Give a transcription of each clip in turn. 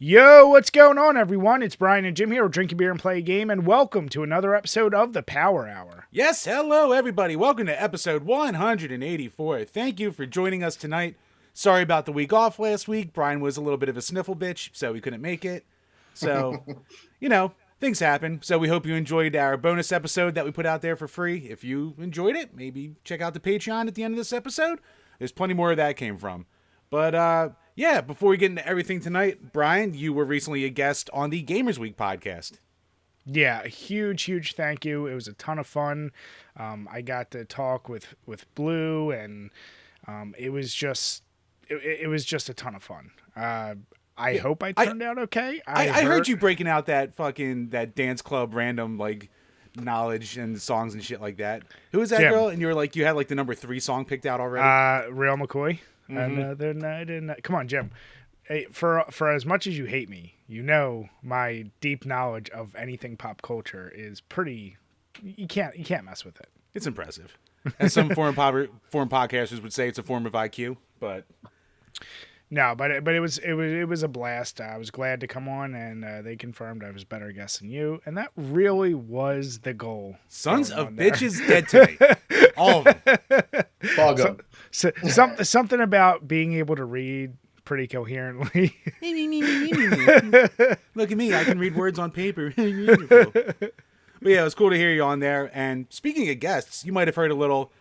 Yo, what's going on, everyone? It's Brian and Jim here with Drink a Beer and Play a Game, and welcome to another episode of the Power Hour. Yes, hello, everybody. Welcome to episode 184. Thank you for joining us tonight. Sorry about the week off last week. Brian was a little bit of a sniffle bitch, so he couldn't make it. So, things happen. So we hope you enjoyed our bonus episode that we put out there for free. If you enjoyed it, maybe check out the Patreon at the end of this episode. There's plenty more where that came from. But, before we get into everything tonight, Brian, you were recently a guest on the Gamers Week podcast. Yeah, a huge thank you. It was a ton of fun. I got to talk with Blue, and it was just a ton of fun. I hope I turned out okay. I heard you breaking out that dance club random knowledge and songs and shit like that. Who was that Jim. girl? And you were you had the number 3 song picked out already. Real McCoy. Mm-hmm. Another night in. Come on, Jim. Hey, for as much as you hate me, you know my deep knowledge of anything pop culture is pretty. You can't mess with it. It's impressive. As some foreign podcasters would say, it's a form of IQ. But no, but it was a blast. I was glad to come on, and they confirmed I was better guest than you, and that really was the goal. Sons of bitches dead to me. All of them. Bog them. Something about being able to read pretty coherently. Look at me, I can read words on paper. But yeah, it was cool to hear you on there. And speaking of guests, you might have heard a little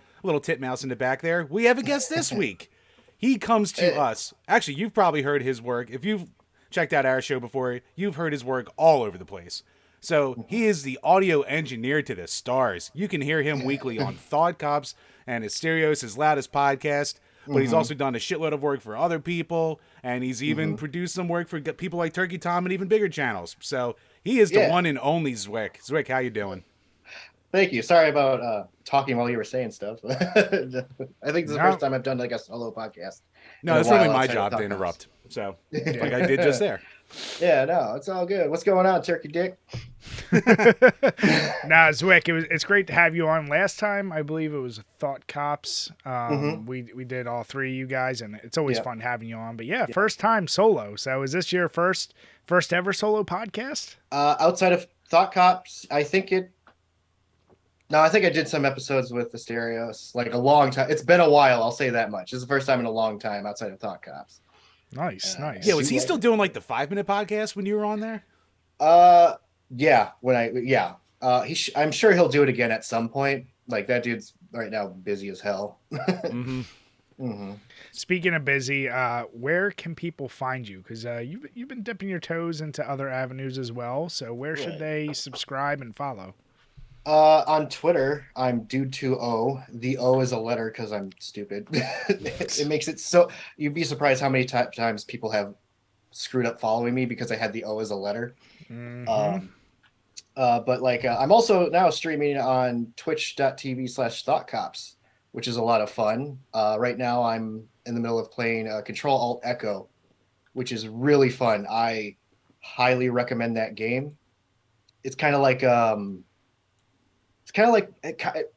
titmouse in the back there. We have a guest this week. He comes to us. Actually, you've probably heard his work. If you've checked out our show before, you've heard his work all over the place. So he is the audio engineer to the stars. You can hear him weekly on Thought Cops and Hystereos, his loudest podcast. But he's also done a shitload of work for other people. And he's even produced some work for people like Turkey Tom and even bigger channels. So he is the one and only Zwick. Zwick, how you doing? Thank you. Sorry about talking while you were saying stuff. I think this is the first time I've done a solo podcast. No, it's really my job to interrupt. So, like I did just there. Yeah, no, it's all good. What's going on, Turkey Dick? Nah, Zwick, it's great to have you on. Last time, I believe it was Thought Cops. We did all three of you guys, and it's always fun having you on. But first time solo. So is this your first ever solo podcast? Outside of Thought Cops, I think I did some episodes with the Stereos, a long time. It's been a while, I'll say that much. This is the first time in a long time outside of Thought Cops. Nice. Yeah, was he still doing the 5-minute podcast when you were on there? Yeah. I'm sure he'll do it again at some point. That dude's right now busy as hell. Speaking of busy, where can people find you? Because you've been dipping your toes into other avenues as well. So where should they subscribe and follow? On Twitter, I'm Dude2O. The O is a letter because I'm stupid. It makes it so you'd be surprised how many times people have screwed up following me because I had the O as a letter. I'm also now streaming on twitch.tv/thoughtcops, which is a lot of fun. Right now I'm in the middle of playing Control Alt Echo, which is really fun. I highly recommend that game. It's kind of like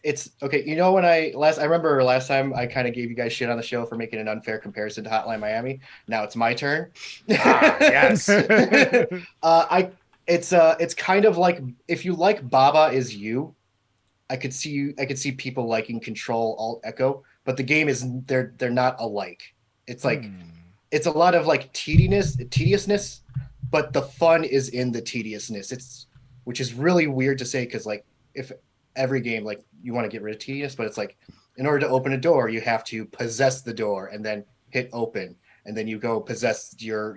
it's okay. You know, when I remember last time I kind of gave you guys shit on the show for making an unfair comparison to Hotline Miami. Now it's my turn. Yes. It's kind of like if you like Baba Is You, I could see people liking Control Alt Echo, but the game is they're not alike. It's it's a lot of tediousness, but the fun is in the tediousness. Which is really weird to say because if every game you want to get rid of tedious, but it's in order to open a door you have to possess the door and then hit open, and then you go possess your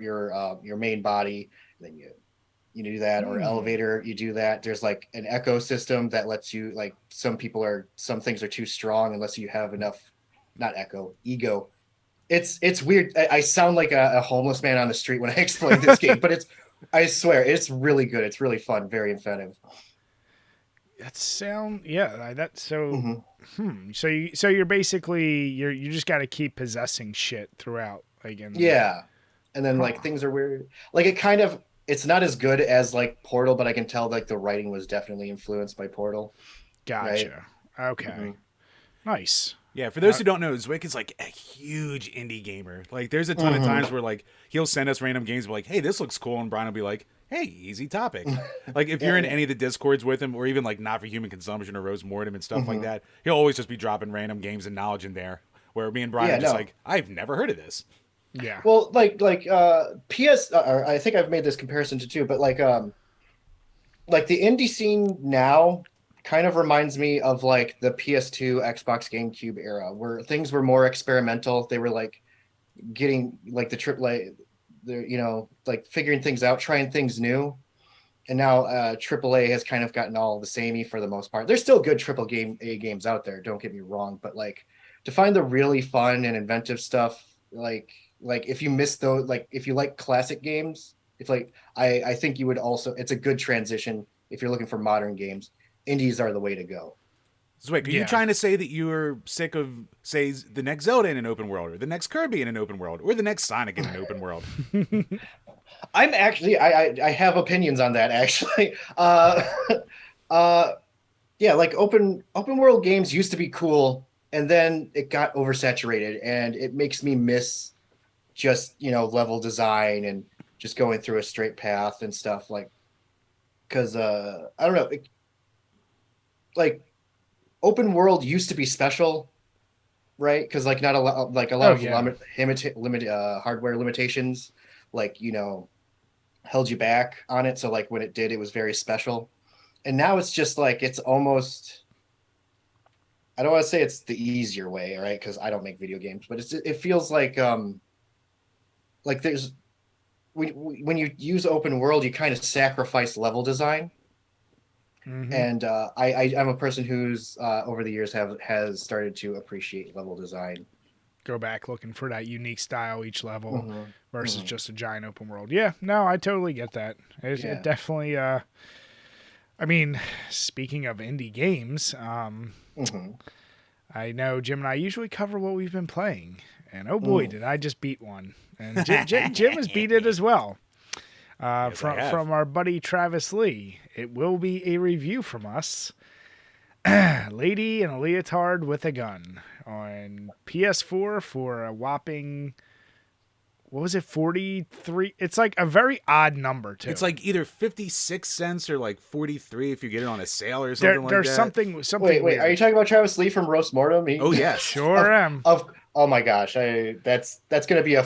main body, and then you do that, or elevator, you do that. There's an echo system that lets you some things are too strong unless you have enough, not ego. It's weird. I sound like a homeless man on the street when I explain this game, but I swear it's really good. It's really fun, very inventive. So you're basically you just got to keep possessing shit throughout and then things are weird. It's not as good as Portal, but I can tell the writing was definitely influenced by Portal. Gotcha. Right? Okay. Nice. Yeah, for those who don't know, Zwick is like a huge indie gamer. Like, there's a ton of times where like he'll send us random games, like, "Hey, this looks cool," and Brian will be like, "Hey, easy topic." Like, if you're in any of the Discords with him, or even like Not for Human Consumption or Rose Mortem and stuff like that, he'll always just be dropping random games and knowledge in there. Where me and Brian are just like, "I've never heard of this." Yeah. Well, PS. I think I've made this comparison to too, but like the indie scene now kind of reminds me of like the PS2, Xbox, GameCube era, where things were more experimental. They were like getting like the AAA, like figuring things out, trying things new. And now AAA has kind of gotten all the samey for the most part. There's still good AAA games out there, don't get me wrong, but like to find the really fun and inventive stuff, like if you miss those, like if you like classic games, it's like I think you would also, it's a good transition if you're looking for modern games. Indies are the way to go. Zwick, are you trying to say that you're sick of, say, the next Zelda in an open world, or the next Kirby in an open world, or the next Sonic in an open world? I'm actually, I have opinions on that actually. Yeah, like open world games used to be cool, and then it got oversaturated, and it makes me miss just level design and just going through a straight path and stuff, like, because I don't know, like open world used to be special, right? Because like not a lot, like a lot of hardware limitations, like held you back on it. So like when it did, it was very special. And now it's just like, it's almost, I don't want to say it's the easier way, right? Because I don't make video games, but it feels like there's, when you use open world, you kind of sacrifice level design. And I'm a person who's over the years has started to appreciate level design. Go back looking for that unique style each level versus just a giant open world. Yeah, no, I totally get that. It definitely. I mean, speaking of indie games, I know Jim and I usually cover what we've been playing, and oh boy, did I just beat one! And Jim has beat it as well. Yes, from our buddy Travis Lee. It will be a review from us. Lady in a Leotard with a Gun on PS4 for a whopping, what was it, 43? It's like a very odd number too. It's like either 56 cents or like 43 if you get it on a sale or something like that. There's something Wait, weird. are you talking about Travis Lee from Roast Mortem? Oh yeah, sure am. Oh my gosh, that's going to be a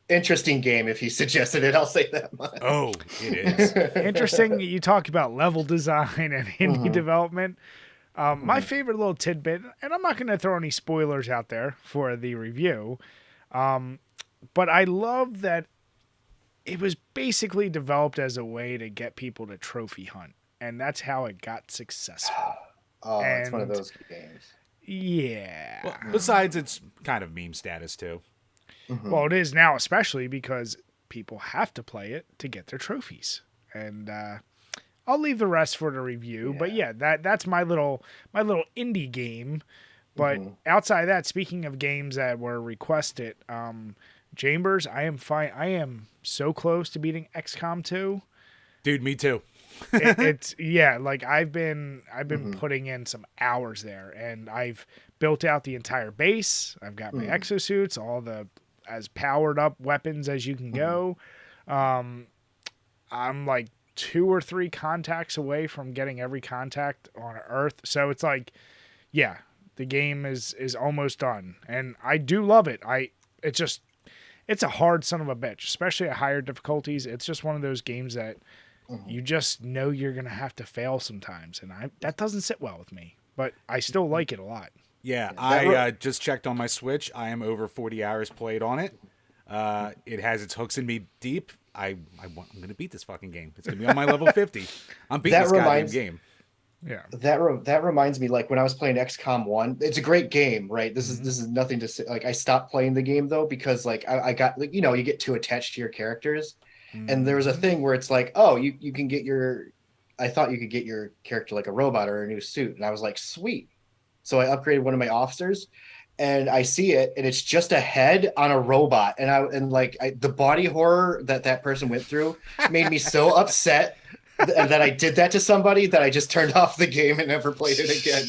interesting game if he suggested it. I'll say that much. Oh, it is. Interesting. You talk about level design and indie development. My favorite little tidbit, and I'm not going to throw any spoilers out there for the review, but I love that it was basically developed as a way to get people to trophy hunt, and that's how it got successful. It's one of those games. Yeah. Well, besides, it's kind of meme status too. Well, it is now, especially because people have to play it to get their trophies. And I'll leave the rest for the review. Yeah. But yeah, that's my little indie game. But outside of that, speaking of games that were requested, Chambers, I am so close to beating XCOM 2. Dude, me too. It's like I've been putting in some hours there, and I've built out the entire base. I've got my exosuits, all the as powered up weapons as you can go. I'm like 2 or 3 contacts away from getting every contact on Earth. So it's like, yeah, the game is almost done, and I do love it. It's a hard son of a bitch, especially at higher difficulties. It's just one of those games that you just know you're going to have to fail sometimes, and that doesn't sit well with me, but I still like it a lot. Yeah, I just checked on my Switch. I am over 40 hours played on it. It has its hooks in me deep. I'm going to beat this fucking game. It's going to be on my level 50. I'm beating this goddamn game. Yeah. That reminds me, like when I was playing XCOM 1, it's a great game, right? This is nothing to say. Like I stopped playing the game though, because like I got, like, you get too attached to your characters. And there was a thing where it's like, oh, you can get I thought you could get your character like a robot or a new suit. And I was like, sweet. So I upgraded one of my officers, and I see it, and it's just a head on a robot. And the body horror that person went through made me so upset that I did that to somebody that I just turned off the game and never played it again.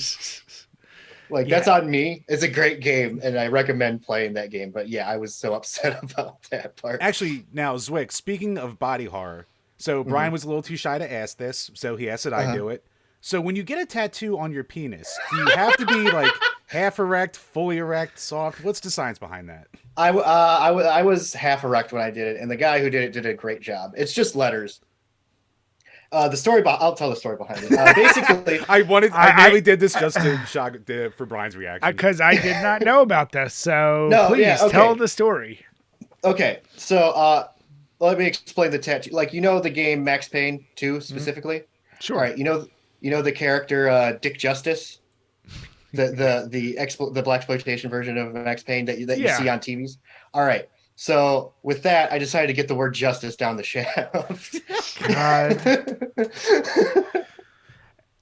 Like that's on me. It's a great game, and I recommend playing that game. But yeah, I was so upset about that part. Actually, now Zwick, speaking of body horror, so Brian was a little too shy to ask this, so he asked that I do it. So when you get a tattoo on your penis, do you have to be like half erect, fully erect, soft? What's the science behind that? I was half erect when I did it, and the guy who did it did a great job. It's just letters. I'll tell the story behind it. Basically, I really did this just to shock for Brian's reaction. Because I did not know about this. So please tell the story. Okay, so let me explain the tattoo. Like the game Max Payne 2 specifically. Sure. All right, you know the character Dick Justice, the blaxploitation version of Max Payne that you see on TVs. All right. So with that, I decided to get the word justice down the shaft.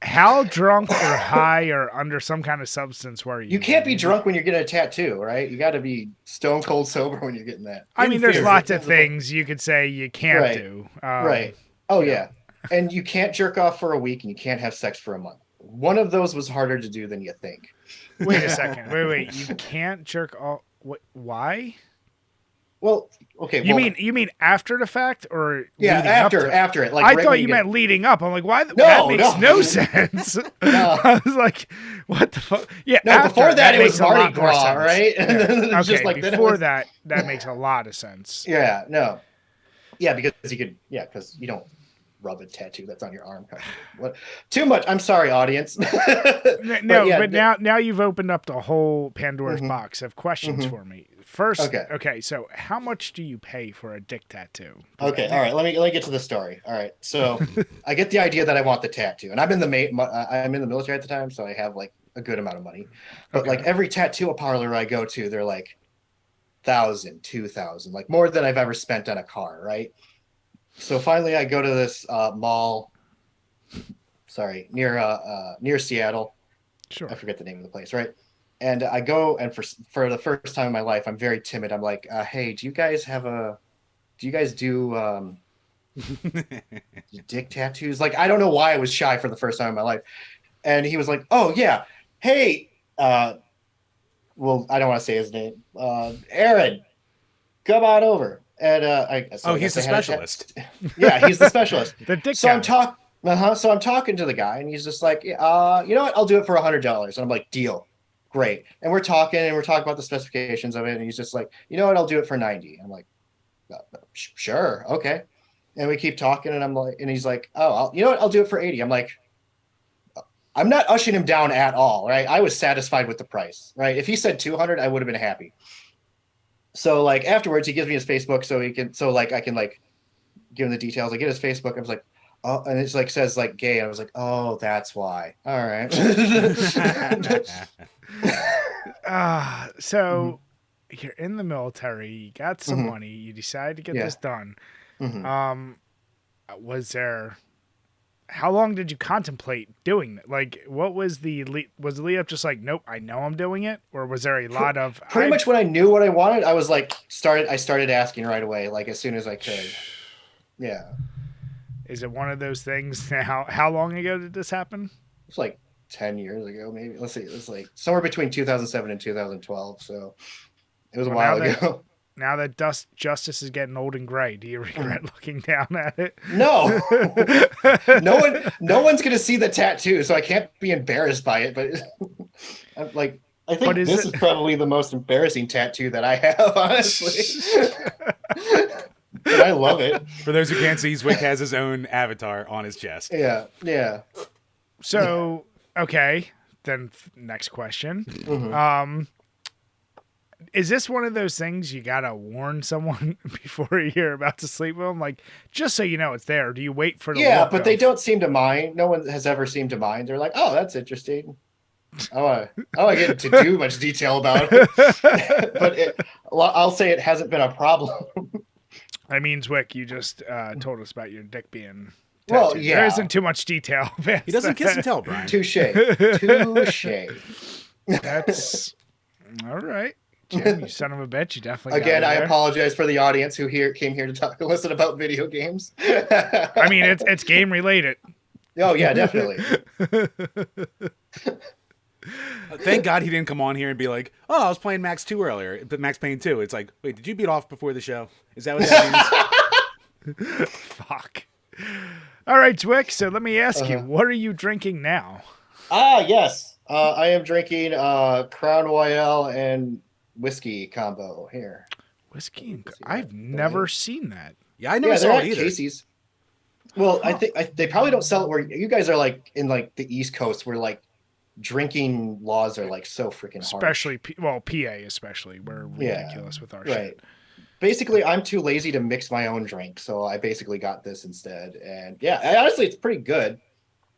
How drunk or high or under some kind of substance were you? You can't be drunk when you're getting a tattoo, right? You got to be stone cold sober when you're getting that. I mean, there's lots of things you could say you can't do. Right. Oh, yeah. And you can't jerk off for a week and you can't have sex for a month. One of those was harder to do than you think. Wait a second. Wait. You can't jerk off. What? Why? Well, okay. You mean after the fact or after it? Like I thought you meant leading up. I'm like, why? No, that makes no sense. No. I was like, what the fuck? Yeah. No, before that it was Mardi Gras, right? Yeah. Okay, just like before that makes a lot of sense. Yeah. No. Yeah, because because you don't rub a tattoo that's on your arm. What? Too much. I'm sorry, audience. but now you've opened up the whole Pandora's box of questions for me. First, okay, so how much do you pay for a dick tattoo? Okay, all right. Let me get to the story. All right, so I get the idea that I want the tattoo, and I'm in the military at the time, so I have like a good amount of money. But like every tattoo parlor I go to, they're like 1,000, 2,000, like more than I've ever spent on a car, right? So finally, I go to this mall. Sorry, near Seattle. Sure, I forget the name of the place, right? And I go, and for the first time in my life, I'm very timid. I'm like, hey, do you guys do dick tattoos? Like, I don't know why I was shy for the first time in my life. And he was like, oh, yeah. Hey, well, I don't want to say his name. Aaron, come on over. And he's the specialist. Yeah, he's the specialist. The dick so I'm talking to the guy, and he's just like, you know what? I'll do it for $100. And I'm like, deal. Great. And we're talking about the specifications of it. And he's just like, you know what? I'll do it for 90. I'm like, sure. Okay. And we keep talking, and he's like, you know what? I'll do it for 80. I'm like, I'm not ushing him down at all. Right. I was satisfied with the price. Right. If he said 200, I would have been happy. So like afterwards he gives me his Facebook I can like give him the details. I get his Facebook. I was like, oh, and it's like says like gay. I was like, oh, that's why. All right. So you're in the military, you got some money, you decided to get this done. How long did you contemplate doing it? Like, what was the lead up just like, nope, I know I'm doing it? Or was there a lot of pretty much when I knew what I wanted, I was like I started asking right away, like as soon as I could. Yeah. Is it one of those things now? How long ago did this happen? It's like 10 years ago, maybe. Let's see. It was like somewhere between 2007 and 2012. So it was a while ago. Now that justice is getting old and gray, do you regret looking down at it? No. No one's going to see the tattoo, so I can't be embarrassed by it. But I think this is probably the most embarrassing tattoo that I have, honestly. But I love it. For those who can't see, Zwick has his own avatar on his chest. Yeah, yeah. So, okay, then next question. Is this one of those things you gotta warn someone before you're about to sleep with them? Like, just so you know it's there. Do you wait for the but they don't seem to mind. No one has ever seemed to mind. They're like, oh, that's interesting. I get into too much detail about it. But I'll say it hasn't been a problem. I mean, Zwick, you just told us about your dick being tattooed. Well, yeah. There isn't too much detail. He doesn't kiss and tell, Brian. Touche. That's all right. Jim, you son of a bitch. You definitely Again, I apologize for the audience who came here to listen about video games. I mean, it's game related. Oh, yeah, definitely. Thank God he didn't come on here and be like, "Oh, I was playing Max 2 earlier, but Max Payne 2." It's like, wait, did you beat off before the show? Is that what that means? Fuck. All right, Zwick. So let me ask you, Uh-huh. what are you drinking now? Yes. I am drinking Crown Royale and whiskey combo here. Whiskey and See I've that? never seen that. Yeah, I never Yeah, they're saw at it either. Casey's. Well, I Huh. think they probably don't sell it where you guys are like in like the East Coast where like drinking laws are like so freaking harsh. Especially, well, PA especially. We're Yeah, ridiculous with our right. shit. Basically, I'm too lazy to mix my own drink, so I basically got this instead. And yeah, honestly, it's pretty good.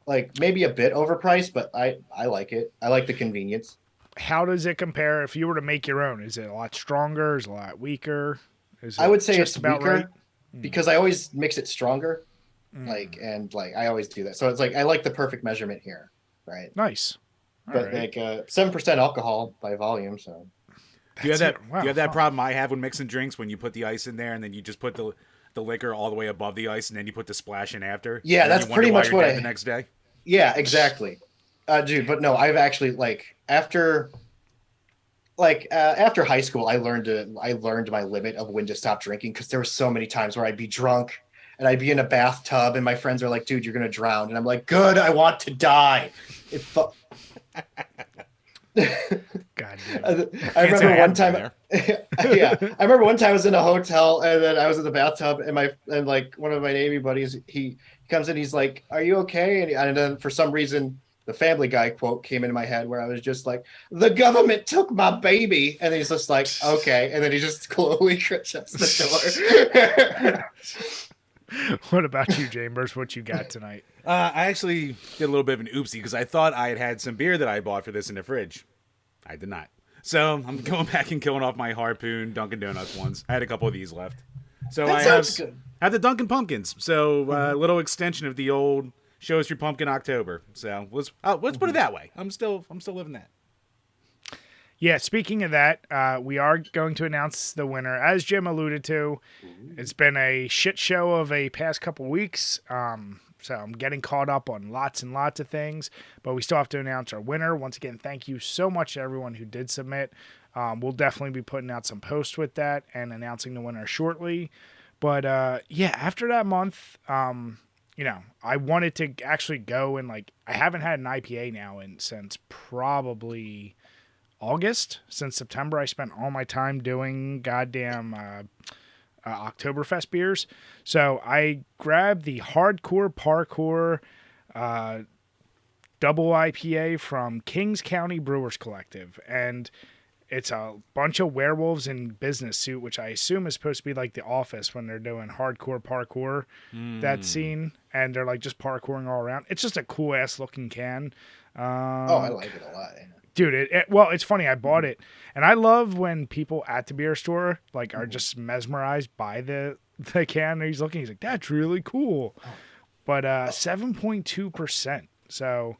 Like maybe a bit overpriced, but I like it. I like the convenience. How does it compare if you were to make your own? Is it a lot stronger? Is it a lot weaker? Is I it would say just it's about right? weaker because I always mix it stronger. Mm. Like I always do that. So it's like I like the perfect measurement here, right? Nice. All But right. like 7% alcohol by volume, so Do you have That's that? it. Do Wow. you have that Huh. problem I have when mixing drinks when you put the ice in there and then you just put the liquor all the way above the ice and then you put the splash in after? yeah, And then that's you wonder pretty why much you're what dead the I. next day. Yeah, exactly, dude. But no, I've actually after high school, I learned my limit of when to stop drinking because there were so many times where I'd be drunk and I'd be in a bathtub and my friends are like, "Dude, you're gonna drown," and I'm like, "Good, I want to die." It fu- God damn. I Can't say I remember one haven't been time. there. Yeah, I remember one time I was in a hotel and then I was in the bathtub and like one of my Navy buddies he comes in, he's like, "Are you okay?" And then for some reason the Family Guy quote came into my head where I was just like, "The government took my baby," and he's just like, "Okay," and then he just slowly shuts the door. What about you, Chambers? What you got tonight? I actually did a little bit of an oopsie because I thought I had some beer that I bought for this in the fridge. I did not. So I'm going back and killing off my Harpoon Dunkin' Donuts ones. I had a couple of these left. So That I sounds good. have the Dunkin' Pumpkins. So a little extension of the old Show Us Your Pumpkin October. So let's put it that way. I'm still living that. Yeah, speaking of that, we are going to announce the winner. As Jim alluded to, it's been a shit show of a past couple weeks. So I'm getting caught up on lots and lots of things, but we still have to announce our winner. Once again, thank you so much to everyone who did submit. We'll definitely be putting out some posts with that and announcing the winner shortly. But yeah, after that month, I wanted to actually go and I haven't had an IPA now since probably August. Since September, I spent all my time doing goddamn Oktoberfest beers. So I grabbed the Hardcore Parkour double IPA from Kings County Brewers Collective. And it's a bunch of werewolves in business suit, which I assume is supposed to be like The Office when they're doing hardcore parkour, that scene. And they're just parkouring all around. It's just a cool ass looking can. Oh, I like it a lot. Dude, it's funny. I bought it, and I love when people at the beer store are just mesmerized by the can. And he's looking. He's like, "That's really cool," but 7.2%. So,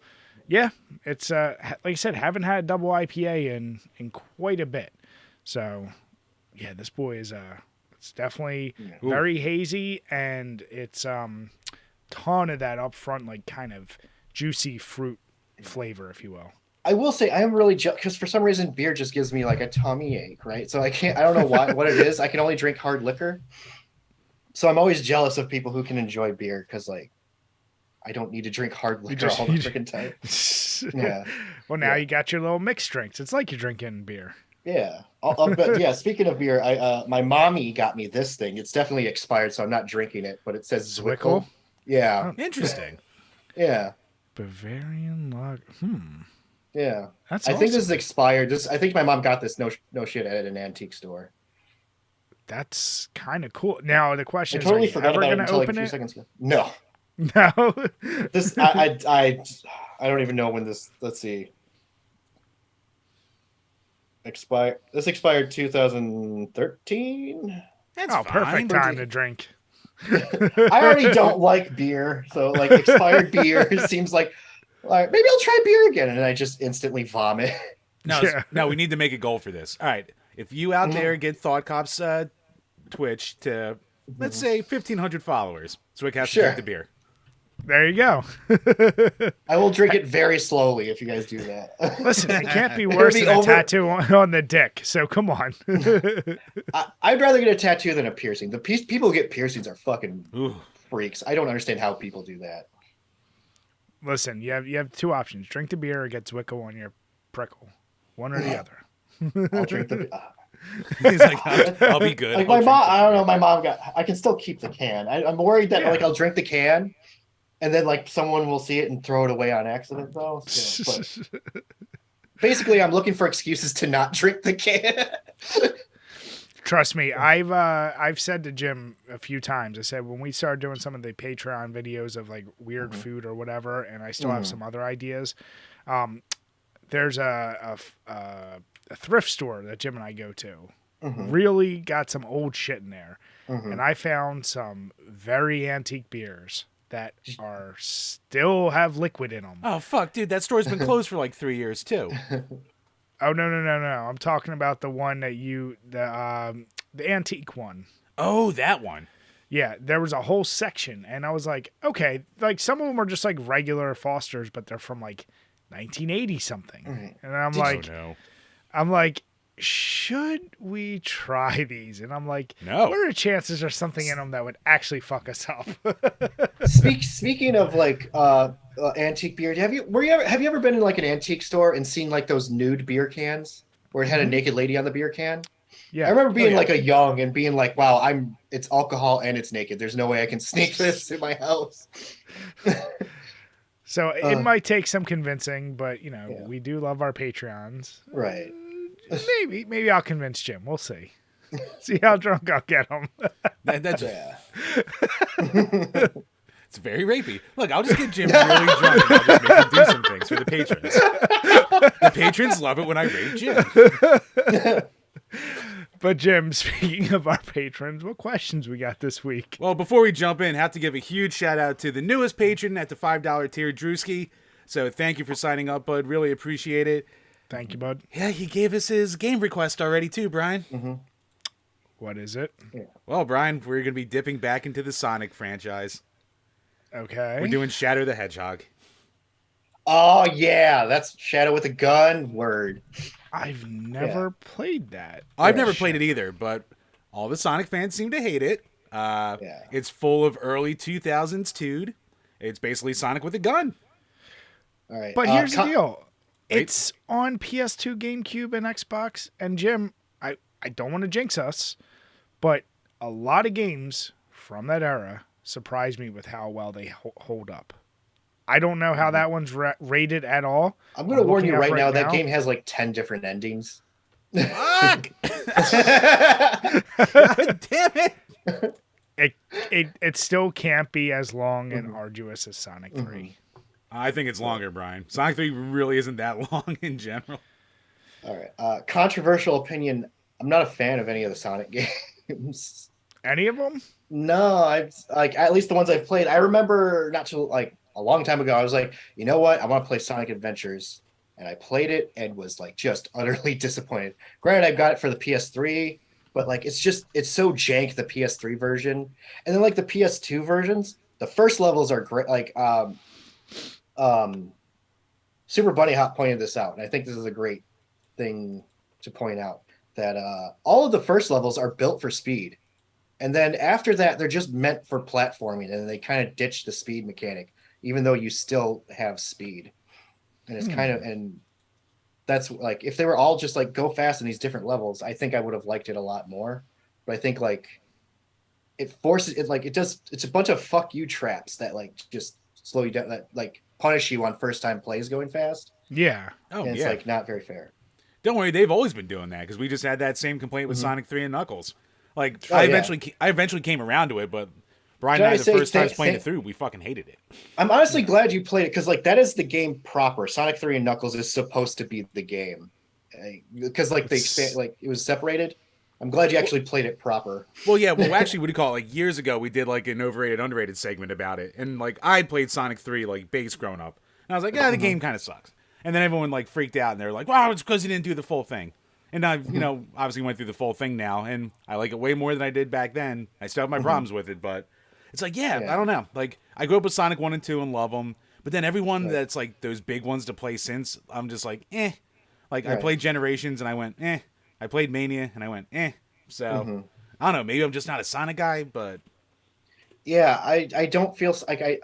yeah, it's like I said, haven't had a double IPA in quite a bit. So, yeah, this boy is it's definitely very hazy, and it's ton of that up front, kind of juicy fruit flavor, if you will. I will say I am really jealous because for some reason beer just gives me like a tummy ache, right? So I don't know what it is. I can only drink hard liquor. So I'm always jealous of people who can enjoy beer because I don't need to drink hard liquor all the freaking time. Yeah. Well, now Yeah. you got your little mixed drinks. It's like you're drinking beer. Yeah. But yeah, speaking of beer, my mommy got me this thing. It's definitely expired, so I'm not drinking it, but it says Zwickle? Zwickle. Yeah. Oh. Interesting. Yeah. Bavarian lager. Yeah. That's I think this awesome. is expired. I think my mom got this no shit at an antique store. That's kind of cool. Now the I question is, totally are you forgot ever about it going to until like open 2 it? seconds ago. No. No. This I don't even know when this. Let's see. This expired 2013. That's Oh, fine. perfect time to drink. I already don't like beer, so expired beer seems like maybe I'll try beer again, and I just instantly vomit. Yeah. No, we need to make a goal for this. All right. If you out there get Thought Cop's Twitch to, let's say, 1,500 followers, Zwick has to Sure. drink the beer. There you go. I will drink it very slowly if you guys do that. Listen, it can't be worse than a tattoo on the dick. So come on. I'd rather get a tattoo than a piercing. People who get piercings are fucking Ooh. freaks. I don't understand how people do that. Listen, you have two options: drink the beer or get Zwicko on your prickle. One or the other. I'll drink the. He's like, I'll be good. Like my mom, I don't know. My mom I can still keep the can. I'm worried that like I'll drink the can, and then like someone will see it and throw it away on accident though. So, but basically, I'm looking for excuses to not drink the can. Trust me, I've said to Jim a few times. I said when we started doing some of the Patreon videos of like weird food or whatever, and I still have some other ideas. There's a thrift store that Jim and I go to. Really got some old shit in there, and I found some very antique beers that are still have liquid in them. Oh fuck, dude, that store's been closed for like 3 years too. Oh no! I'm talking about the one that the antique one. Oh, that one. Yeah, there was a whole section, and I was like, okay, like some of them are just like regular Fosters, but they're from like 1980 something, and I'm like, should we try these? And I'm like, no. What are the chances there's something in them that would actually fuck us up? Speaking of like antique beer, have you ever been in like an antique store and seen like those nude beer cans where it had a naked lady on the beer can? Yeah, I remember being like a young and being like, wow, it's alcohol and it's naked. There's no way I can sneak this in my house. So it might take some convincing, but we do love our Patreons. Right. Maybe I'll convince Jim. We'll see. See how drunk I'll get him. That's it's very rapey. Look, I'll just get Jim really drunk and I'll just make him do some things for the patrons. The patrons love it when I rape Jim. But Jim, speaking of our patrons, what questions we got this week? Well, before we jump in, have to give a huge shout out to the newest patron at the $5 tier, Drewski. So thank you for signing up, bud. Really appreciate it. Thank you, bud. Yeah, he gave us his game request already too, Brian. What is it? Yeah. Well, Brian, we're going to be dipping back into the Sonic franchise. Okay. We're doing Shadow the Hedgehog. Oh yeah, that's Shadow with a Gun. Word. I've never played that. I've never played it either, but all the Sonic fans seem to hate it. It's full of early 2000s dude. It's basically Sonic with a gun. All right. But here's the deal. It's on PS2, GameCube, and Xbox. And Jim, I don't want to jinx us, but a lot of games from that era surprised me with how well they hold up. I don't know how that one's rated at all. I'm going to warn you right now, that game has like 10 different endings. Fuck! God damn it! It still can't be as long and arduous as Sonic 3. I think it's longer, Brian. Sonic 3 really isn't that long in general. All right. Controversial opinion. I'm not a fan of any of the Sonic games. Any of them? No, I've like at least the ones I've played. I remember not too like a long time ago. I was like, you know what? I want to play Sonic Adventures, and I played it and was like just utterly disappointed. Granted, I got it for the PS3, but like it's so jank, the PS3 version, and then like the PS2 versions. The first levels are great. Like Super Bunny Hop pointed this out, and I think this is a great thing to point out, that all of the first levels are built for speed, and then after that they're just meant for platforming, and they kind of ditch the speed mechanic, even though you still have speed. And it's kind of, and that's like, if they were all just like go fast in these different levels, I think I would have liked it a lot more. But I think like it forces it, like it does, it's a bunch of fuck you traps that like just slow you down, that like punish you on first time plays going fast. Yeah. And it's like not very fair. Don't worry, they've always been doing that, because we just had that same complaint with Sonic 3 and Knuckles. Like, I eventually came around to it, but Brian and I, the first time playing it through, we fucking hated it. I'm honestly glad you played it, because like that is the game proper. Sonic 3 and Knuckles is supposed to be the game, because like they expand, like it was separated. I'm glad you actually played it proper. Well, yeah. Well, actually, what do you call it? Like years ago, we did like an overrated, underrated segment about it, and like I played Sonic 3 like base growing up, and I was like, yeah, the game kind of sucks. And then everyone like freaked out, and they're like, wow, it's because you didn't do the full thing. And I, obviously went through the full thing now, and I like it way more than I did back then. I still have my problems with it, but It's like, yeah, Yeah. I don't know. Like, I grew up with Sonic 1 and 2 and love them. But then everyone Right. that's like those big ones to play since, I'm just like, eh. Like, I Right. played Generations and I went, eh. I played Mania and I went, eh. So, hmm I don't know. Maybe I'm just not a Sonic guy, but Yeah, I don't feel like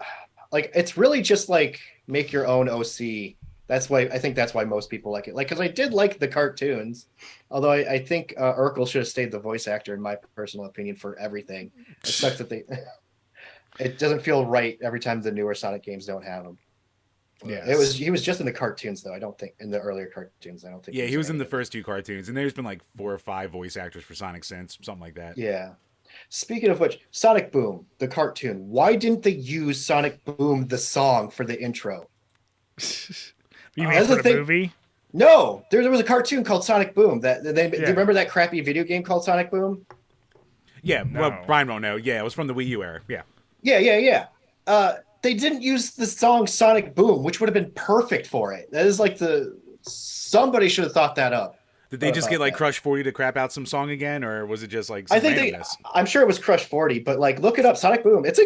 like it's really just like make your own OC. That's why I think that's why most people like it. Like, because I did like the cartoons, although I think Urkel should have stayed the voice actor in my personal opinion for everything. It sucks that they. It doesn't feel right every time the newer Sonic games don't have him. Yes. He was just in the cartoons though. I don't think in the earlier cartoons. I don't think yeah, he was in any the of it. first 2 cartoons. And there's been like 4 or 5 voice actors for Sonic since, something like that. Yeah. Speaking of which, Sonic Boom, the cartoon. Why didn't they use Sonic Boom the song for the intro? You mean That's for the the thing. movie? No, there was a cartoon called Sonic Boom. That they do you Yeah. remember that crappy video game called Sonic Boom? Yeah, well, No. Brian won't know. Yeah, it was from the Wii U era. Yeah. Yeah. They didn't use the song Sonic Boom, which would have been perfect for it. That is like somebody should have thought that up. Did they Thought just about get like that. Crush 40 to crap out some song again, or was it just like some I think randomness? I'm sure it was Crush 40, but like look it up, Sonic Boom. It's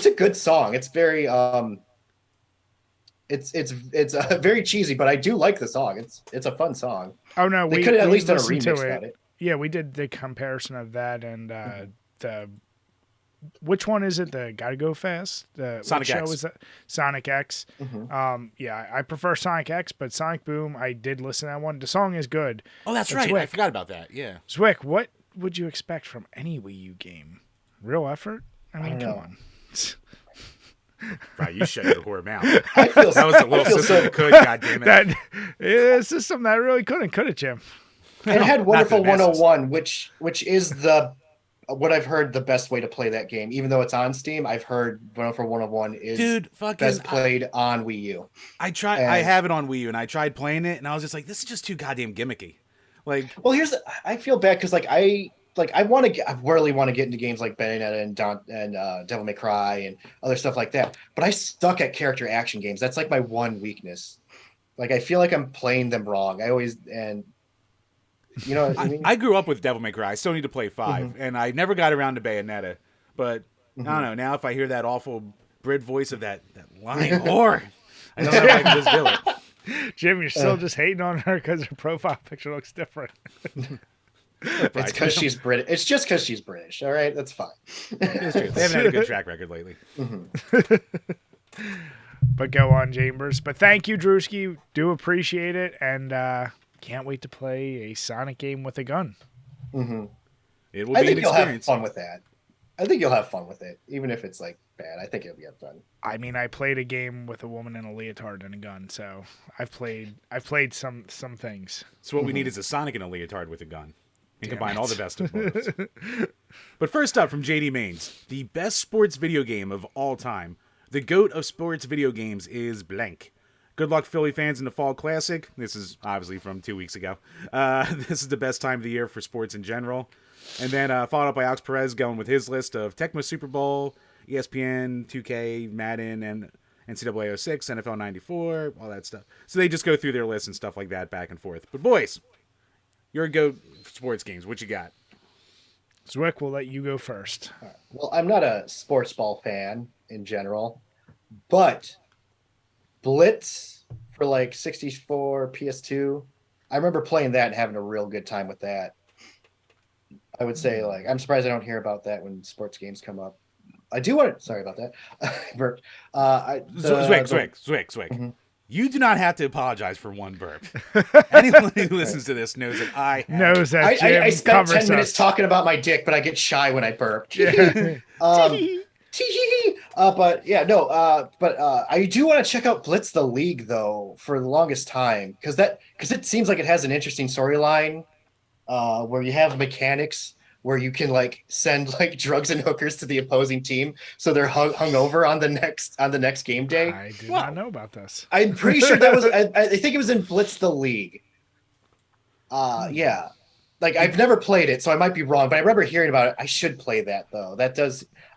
a good song. It's very it's very cheesy, but I do like the song. It's a fun song. Oh no, They we could have at we least done a listened to remix about it. it. Yeah, we did the comparison of that and the which one is it? The Gotta Go Fast? Sonic what show X. is that? Sonic X. Mhm. Yeah, I prefer Sonic X, but Sonic Boom, I did listen to that one. The song is good. Oh, that's But right. I Zwick, forgot about that. Yeah. Zwick, what would you expect from any Wii U game? Real effort? I mean, don't come know. on. Right, you shut your whore mouth. I feel That was the I little feel system so that could, goddammit. That is system that really couldn't, could it, Jim? it had Not Wonderful the masses. 101, which is the what I've heard the best way to play that game. Even though it's on Steam, I've heard Wonderful 101 is Dude, fucking best played on Wii U. I have it on Wii U and I tried playing it and I was just like, this is just too goddamn gimmicky. Like, Well, I feel bad because I want to I really want to get into games like Bayonetta and Devil May Cry and other stuff like that. But I stuck at character action games. That's like my one weakness. Like I feel like I'm playing them wrong. I always and you know what I mean? I grew up with Devil May Cry. I still need to play 5 and I never got around to Bayonetta. But I don't know. Now if I hear that awful Brit voice of that lying whore, I don't know if I can just do it. Jim, you're still just hating on her because her profile picture looks different. It's because she's British. It's just because she's British. All right, that's fine. It's true. They haven't had a good track record lately. But go on, Chambers. But thank you, Drewski. Do appreciate it, and can't wait to play a Sonic game with a gun. It will I be an think you'll have experience. fun with that. I think you'll have fun with it, even if it's like bad. I think it'll be fun. I mean, I played a game with a woman in a leotard and a gun, so I've played some things. So what we need is a Sonic in a leotard with a gun. And Damn combine it. all the best of both. But first up from JD Maines, the best sports video game of all time. The GOAT of sports video games is blank. Good luck, Philly fans, in the Fall Classic. This is obviously from 2 weeks ago. This is the best time of the year for sports in general. And then followed up by Alex Perez going with his list of Tecmo Super Bowl, ESPN, 2K, Madden, and NCAA 06, NFL 94, all that stuff. So they just go through their lists and stuff like that back and forth. But boys, you're a GOAT for sports games. What you got? Zwick, we'll let you go first. Well, I'm not a sports ball fan in general, but Blitz for like 64 PS2. I remember playing that and having a real good time with that. I would say like I'm surprised I don't hear about that when sports games come up. I do want to. Sorry about that. Burped. Zwick. You do not have to apologize for one burp. Anyone who listens to this knows that I have. Knows that Jim I spent covers 10 minutes us. talking about my dick, but I get shy when I burp. Yeah. But yeah, no. I do want to check out Blitz the League though for the longest time because it seems like it has an interesting storyline where you have mechanics where you can like send like drugs and hookers to the opposing team so they're hung over on the next game day. I do not know about this. I'm pretty sure that was I think it was in Blitz the League. Yeah. Like I've never played it, so I might be wrong, but I remember hearing about it. I should play that though.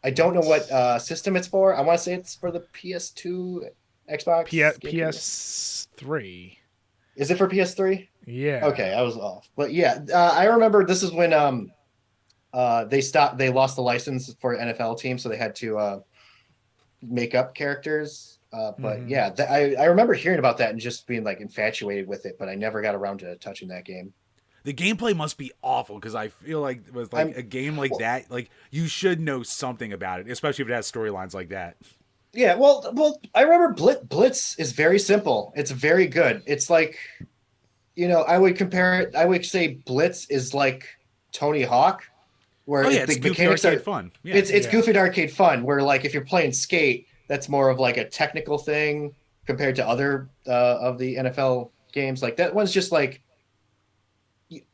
I don't know what system it's for. I want to say it's for the PS2, Xbox. PS3. Is it for PS3? Yeah. Okay, I was off. But yeah, I remember this is when They lost the license for NFL team, so they had to make up characters. But yeah, I remember hearing about that and just being like infatuated with it, but I never got around to touching that game. The gameplay must be awful because I feel like with like a game like well, that, like you should know something about it, especially if it has storylines like that. Yeah, well, I remember Blitz is very simple. It's very good. It's like, I would compare it. I would say Blitz is like Tony Hawk, where Oh yeah, it's the goofy mechanics arcade are. fun. Yeah, It's goofy arcade fun. Where like if you're playing Skate, that's more of like a technical thing compared to other of the NFL games. Like that one's just like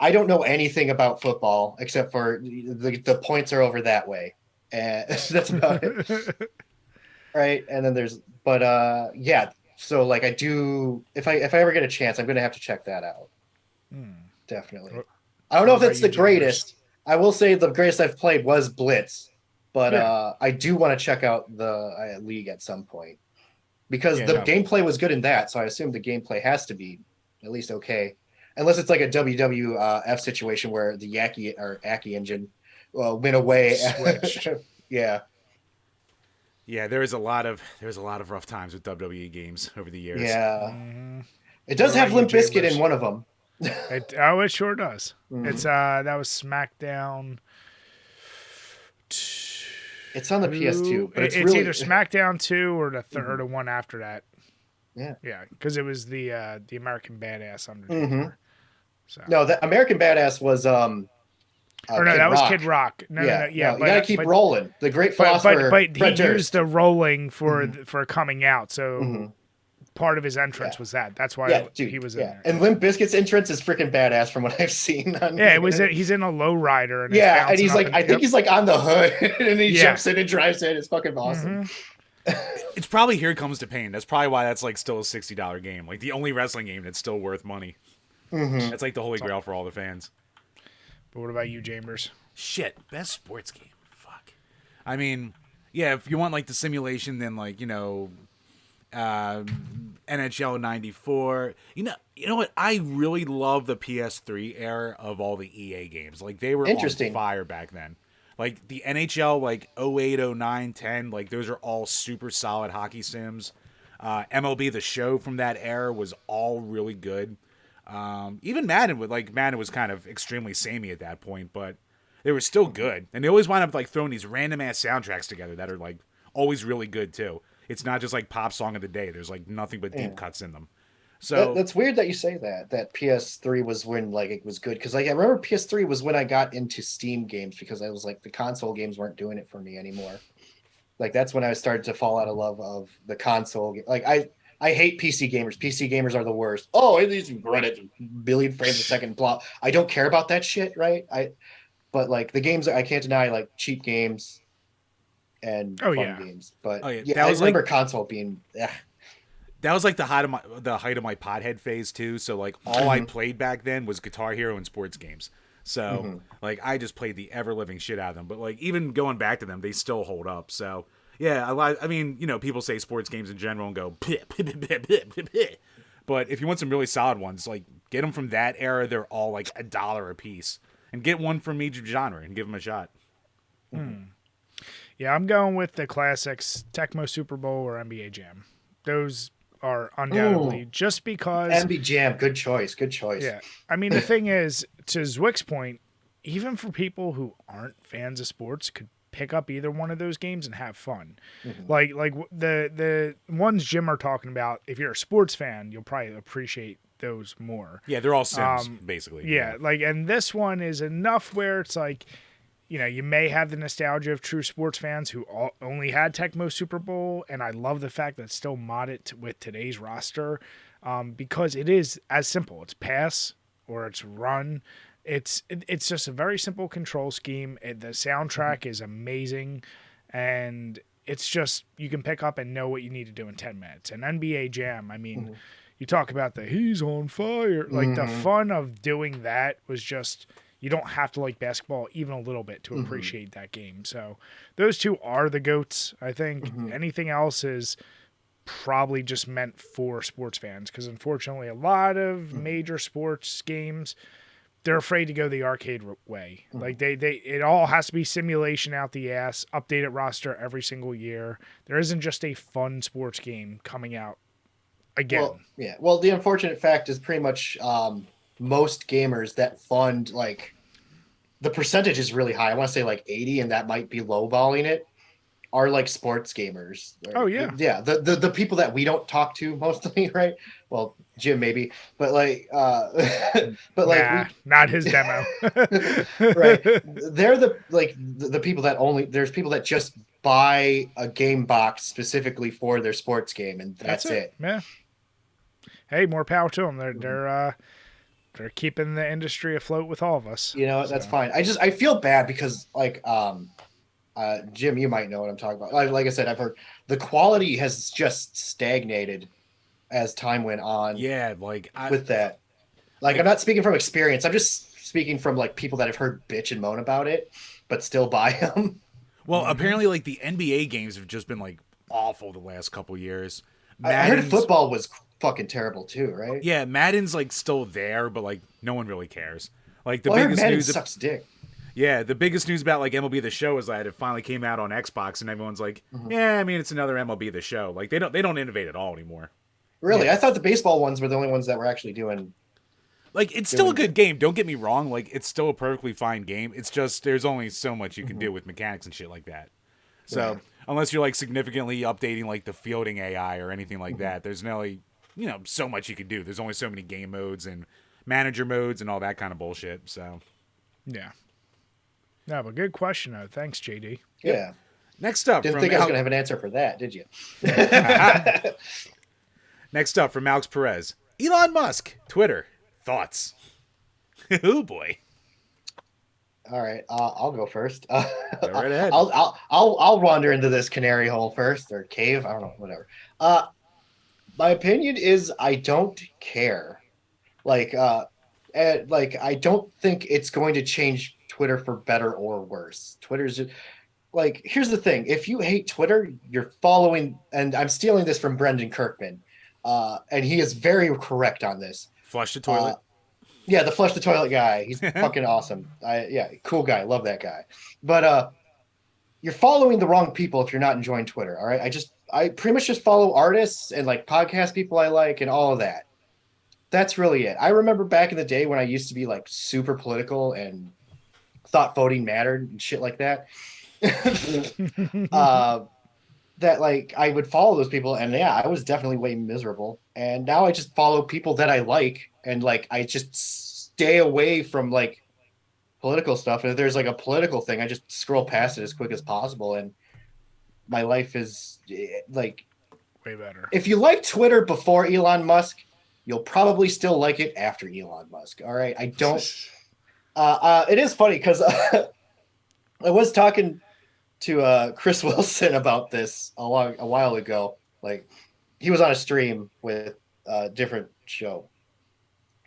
I don't know anything about football except for the points are over that way, and that's about it. Right, and then yeah, so like I do if I ever get a chance, I'm gonna have to check that out. Definitely. I don't know if it's the greatest. I will say the greatest I've played was Blitz, but I do want to check out the League at some point because the gameplay was good in that, so I assume the gameplay has to be at least okay, unless it's like a WWF situation where the Yaki or Aki engine went away. Switched. Yeah. Yeah, there's a lot of rough times with WWE games over the years. Yeah, it does have Limp Bizkit in one of them. It sure does. It's that was SmackDown. It's on the PS2, but it's really... either SmackDown 2 or the third or one after that. Yeah, because it was the American Badass Undertaker. So. No, the American Badass was or no, Kid that was Rock. Kid Rock. No, you gotta keep rolling. The great philosopher. But he used the rolling for coming out. So part of his entrance was that. That's why he was in there. And Limp Bizkit's entrance is freaking badass from what I've seen. He's in a lowrider. And he's like, I think he's like on the hood, and he jumps in and drives in. It's fucking awesome. It's probably Here Comes to Pain. That's probably why that's like still a $60 game. Like the only wrestling game that's still worth money. That's like the holy grail for all the fans. But what about you, Chambers? Shit, best sports game. Fuck. I mean, yeah, if you want like the simulation, then like NHL '94. You know what? I really love the PS3 era of all the EA games. Like they were on fire back then. Like the NHL, like 08, 09, 10. Like those are all super solid hockey sims. MLB The Show from that era was all really good. Even Madden was kind of extremely samey at that point, but they were still good. And they always wind up like throwing these random ass soundtracks together that are like always really good too. It's not just like pop song of the day. There's like nothing but deep cuts in them. So that's weird that you say that PS3 was when like it was good because like I remember PS3 was when I got into Steam games because I was like the console games weren't doing it for me anymore. Like that's when I started to fall out of love of the console. Like I hate PC gamers. PC gamers are the worst. Oh, it needs to run at a billion frames a second. Blah. I don't care about that shit, right? But like the games, I can't deny like cheap games and fun games. But I remember console being. That was like the height of my pothead phase too. So like all I played back then was Guitar Hero and sports games. So like I just played the ever living shit out of them. But like even going back to them, they still hold up. So. Yeah, I mean, people say sports games in general and go, pih, pih, pih, pih, pih, pih, pih. But if you want some really solid ones, like get them from that era. They're all like $1 a piece, and get one from each genre and give them a shot. Yeah, I'm going with the classics: Tecmo Super Bowl or NBA Jam. Those are undoubtedly just because NBA Jam, good choice. Yeah, I mean the thing is, to Zwick's point, even for people who aren't fans of sports, could pick up either one of those games and have fun. Like the ones Jim are talking about, if you're a sports fan, you'll probably appreciate those more. Yeah, they're all sims, basically. Yeah, like, and this one is enough where it's like, you may have the nostalgia of true sports fans who only had Tecmo Super Bowl, and I love the fact that it's still modded with today's roster, because it is as simple. It's pass or it's run. It's just a very simple control scheme. The soundtrack is amazing, and it's just you can pick up and know what you need to do in 10 minutes. And NBA Jam, I mean, you talk about he's on fire. Like the fun of doing that was just you don't have to like basketball even a little bit to appreciate that game. So those two are the GOATs, I think. Anything else is probably just meant for sports fans because unfortunately a lot of major sports games they're afraid to go the arcade way. Like they it all has to be simulation out the ass, updated roster every single year. There isn't just a fun sports game coming out again. Well, yeah. Well, the unfortunate fact is pretty much most gamers that fund like the percentage is really high. I want to say like 80, and that might be lowballing it. Are like sports gamers. Oh yeah, yeah. The people that we don't talk to mostly, right? Well, Jim maybe, but like, but like, not his demo. right? They're the people that only there's people that just buy a game box specifically for their sports game, and that's it. Yeah. Hey, more power to them. They're keeping the industry afloat with all of us. You know, that's fine. I feel bad because like Jim, you might know what I'm talking about. Like I said, I've heard the quality has just stagnated as time went on. Yeah, like with that. Like I'm not speaking from experience. I'm just speaking from like people that have heard bitch and moan about it, but still buy them. Well, apparently, like the NBA games have just been like awful the last couple years. I heard football was fucking terrible too, right? Yeah, Madden's like still there, but like no one really cares. Like the I heard biggest Madden news sucks dick. Yeah, the biggest news about like MLB The Show is that it finally came out on Xbox, and everyone's like, "Yeah, I mean, it's another MLB The Show." Like they don't innovate at all anymore. Really, Yeah. I thought the baseball ones were the only ones that were actually doing. Like it's still a good game. Don't get me wrong. Like it's still a perfectly fine game. It's just there's only so much you can do with mechanics and shit like that. So unless you're like significantly updating like the fielding AI or anything like that, there's no so much you can do. There's only so many game modes and manager modes and all that kind of bullshit. So yeah. No, but good question though. Thanks, JD. Yeah. Yep. Next up, Didn't think I was going to have an answer for that, did you? Next up from Alex Perez, Elon Musk, Twitter thoughts. Oh boy. All right, I'll go first. Go right ahead. I'll wander into this canary hole first or cave. I don't know, whatever. My opinion is I don't care. Like I don't think it's going to change Twitter for better or worse. Twitter's just, like, here's the thing: if you hate Twitter, you're following. And I'm stealing this from Brendan Kirkman, and he is very correct on this. Flush the toilet. Yeah, the flush the toilet guy. He's fucking awesome. Cool guy. Love that guy. But you're following the wrong people if you're not enjoying Twitter. All right. I pretty much just follow artists and like podcast people I like and all of that. That's really it. I remember back in the day when I used to be like super political and thought voting mattered and shit like that. That like I would follow those people, and I was definitely way miserable. And now I just follow people that I like, and like I just stay away from like political stuff. And if there's like a political thing, I just scroll past it as quick as possible. And my life is like way better. If you like Twitter before Elon Musk, you'll probably still like it after Elon Musk. All right, I don't. It is funny because I was talking to Chris Wilson about this a while ago. Like he was on a stream with a different show.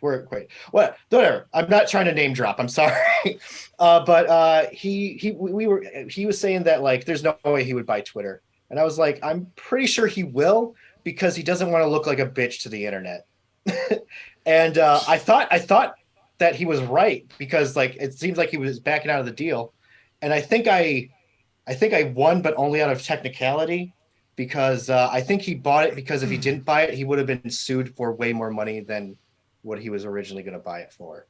Whatever. I'm not trying to name drop. I'm sorry. But he was saying that like there's no way he would buy Twitter. And I was like, I'm pretty sure he will because he doesn't want to look like a bitch to the internet. And I thought that he was right because like it seems like he was backing out of the deal. And I think I won, but only out of technicality, because I think he bought it because if he didn't buy it, he would have been sued for way more money than what he was originally going to buy it for.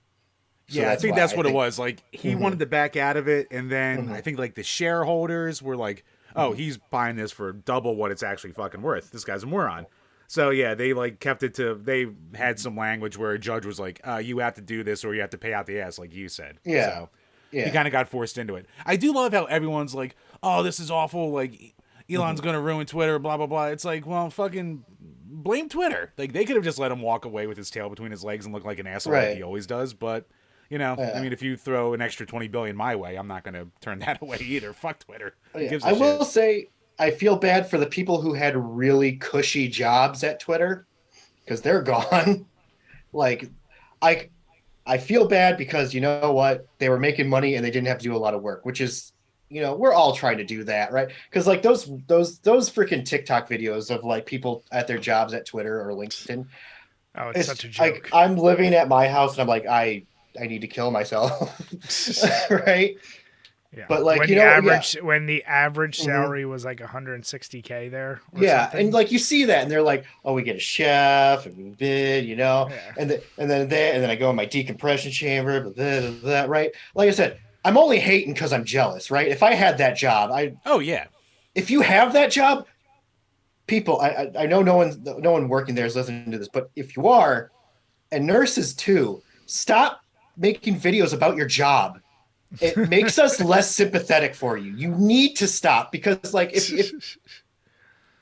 So yeah, I think that's what it was. Like he wanted to back out of it, and then I think like the shareholders were like, "Oh, he's buying this for double what it's actually fucking worth. This guy's a moron." So yeah, they like kept it to. They had some language where a judge was like, "You have to do this, or you have to pay out the ass," like you said. Yeah. So, he kind of got forced into it. I do love how everyone's like, "Oh, this is awful. Like, Elon's going to ruin Twitter, blah, blah, blah." It's like, well, fucking blame Twitter. Like, they could have just let him walk away with his tail between his legs and look like an asshole like he always does. But, I mean, if you throw an extra $20 billion my way, I'm not going to turn that away either. Fuck Twitter. I will say, I feel bad for the people who had really cushy jobs at Twitter because they're gone. Like, I feel bad because you know what? They were making money and they didn't have to do a lot of work, which is, we're all trying to do that, right? Because like those freaking TikTok videos of like people at their jobs at Twitter or LinkedIn. Oh, it's such a joke. Like I'm living at my house and I'm like, I I need to kill myself, right? Yeah. But like, When the average Mhm. salary was like 160K there or Yeah, and something. like you see that, and they're like, "Oh, we get a chef, and we bid, Yeah. and then I go in my decompression chamber, right? Like I said, I'm only hating because I'm jealous, right? If I had that job, Oh yeah. if you have that job, people, I know no one working there is listening to this, but if you are, and nurses too, stop making videos about your job. It makes us less sympathetic for you. You need to stop because like if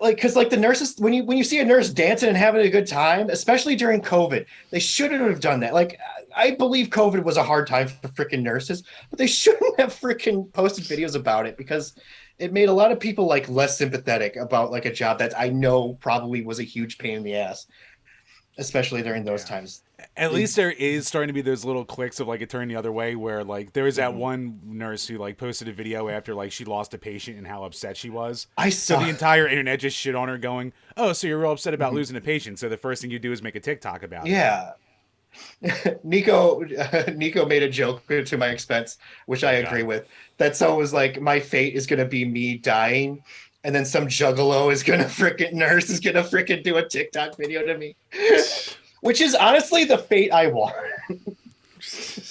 like because like the nurses when you see a nurse dancing and having a good time, especially during COVID, they shouldn't have done that. Like I believe COVID was a hard time for freaking nurses, but they shouldn't have freaking posted videos about it because it made a lot of people like less sympathetic about like a job that I know probably was a huge pain in the ass, especially during those Yeah. times. At It, least there is starting to be those little clicks of like it turning the other way where like there was that mhm. one nurse who like posted a video after like she lost a patient and how upset she was. I So saw. the entire internet just shit on her going, "Oh, so you're real upset about Mhm. losing a patient. So the first thing you do is make a TikTok about it." Yeah, Nico Nico made a joke to my expense, which I Oh agree god. with. That someone was like, "My fate is gonna be me dying," and then some juggalo is gonna frickin' nurse is gonna frickin' do a TikTok video to me, which is honestly the fate I want.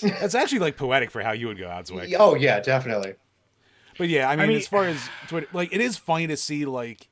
That's actually like poetic for how you would go out, Zwick. Oh yeah, definitely. But yeah, I I mean, mean, as far as Twitter, like it is funny to see like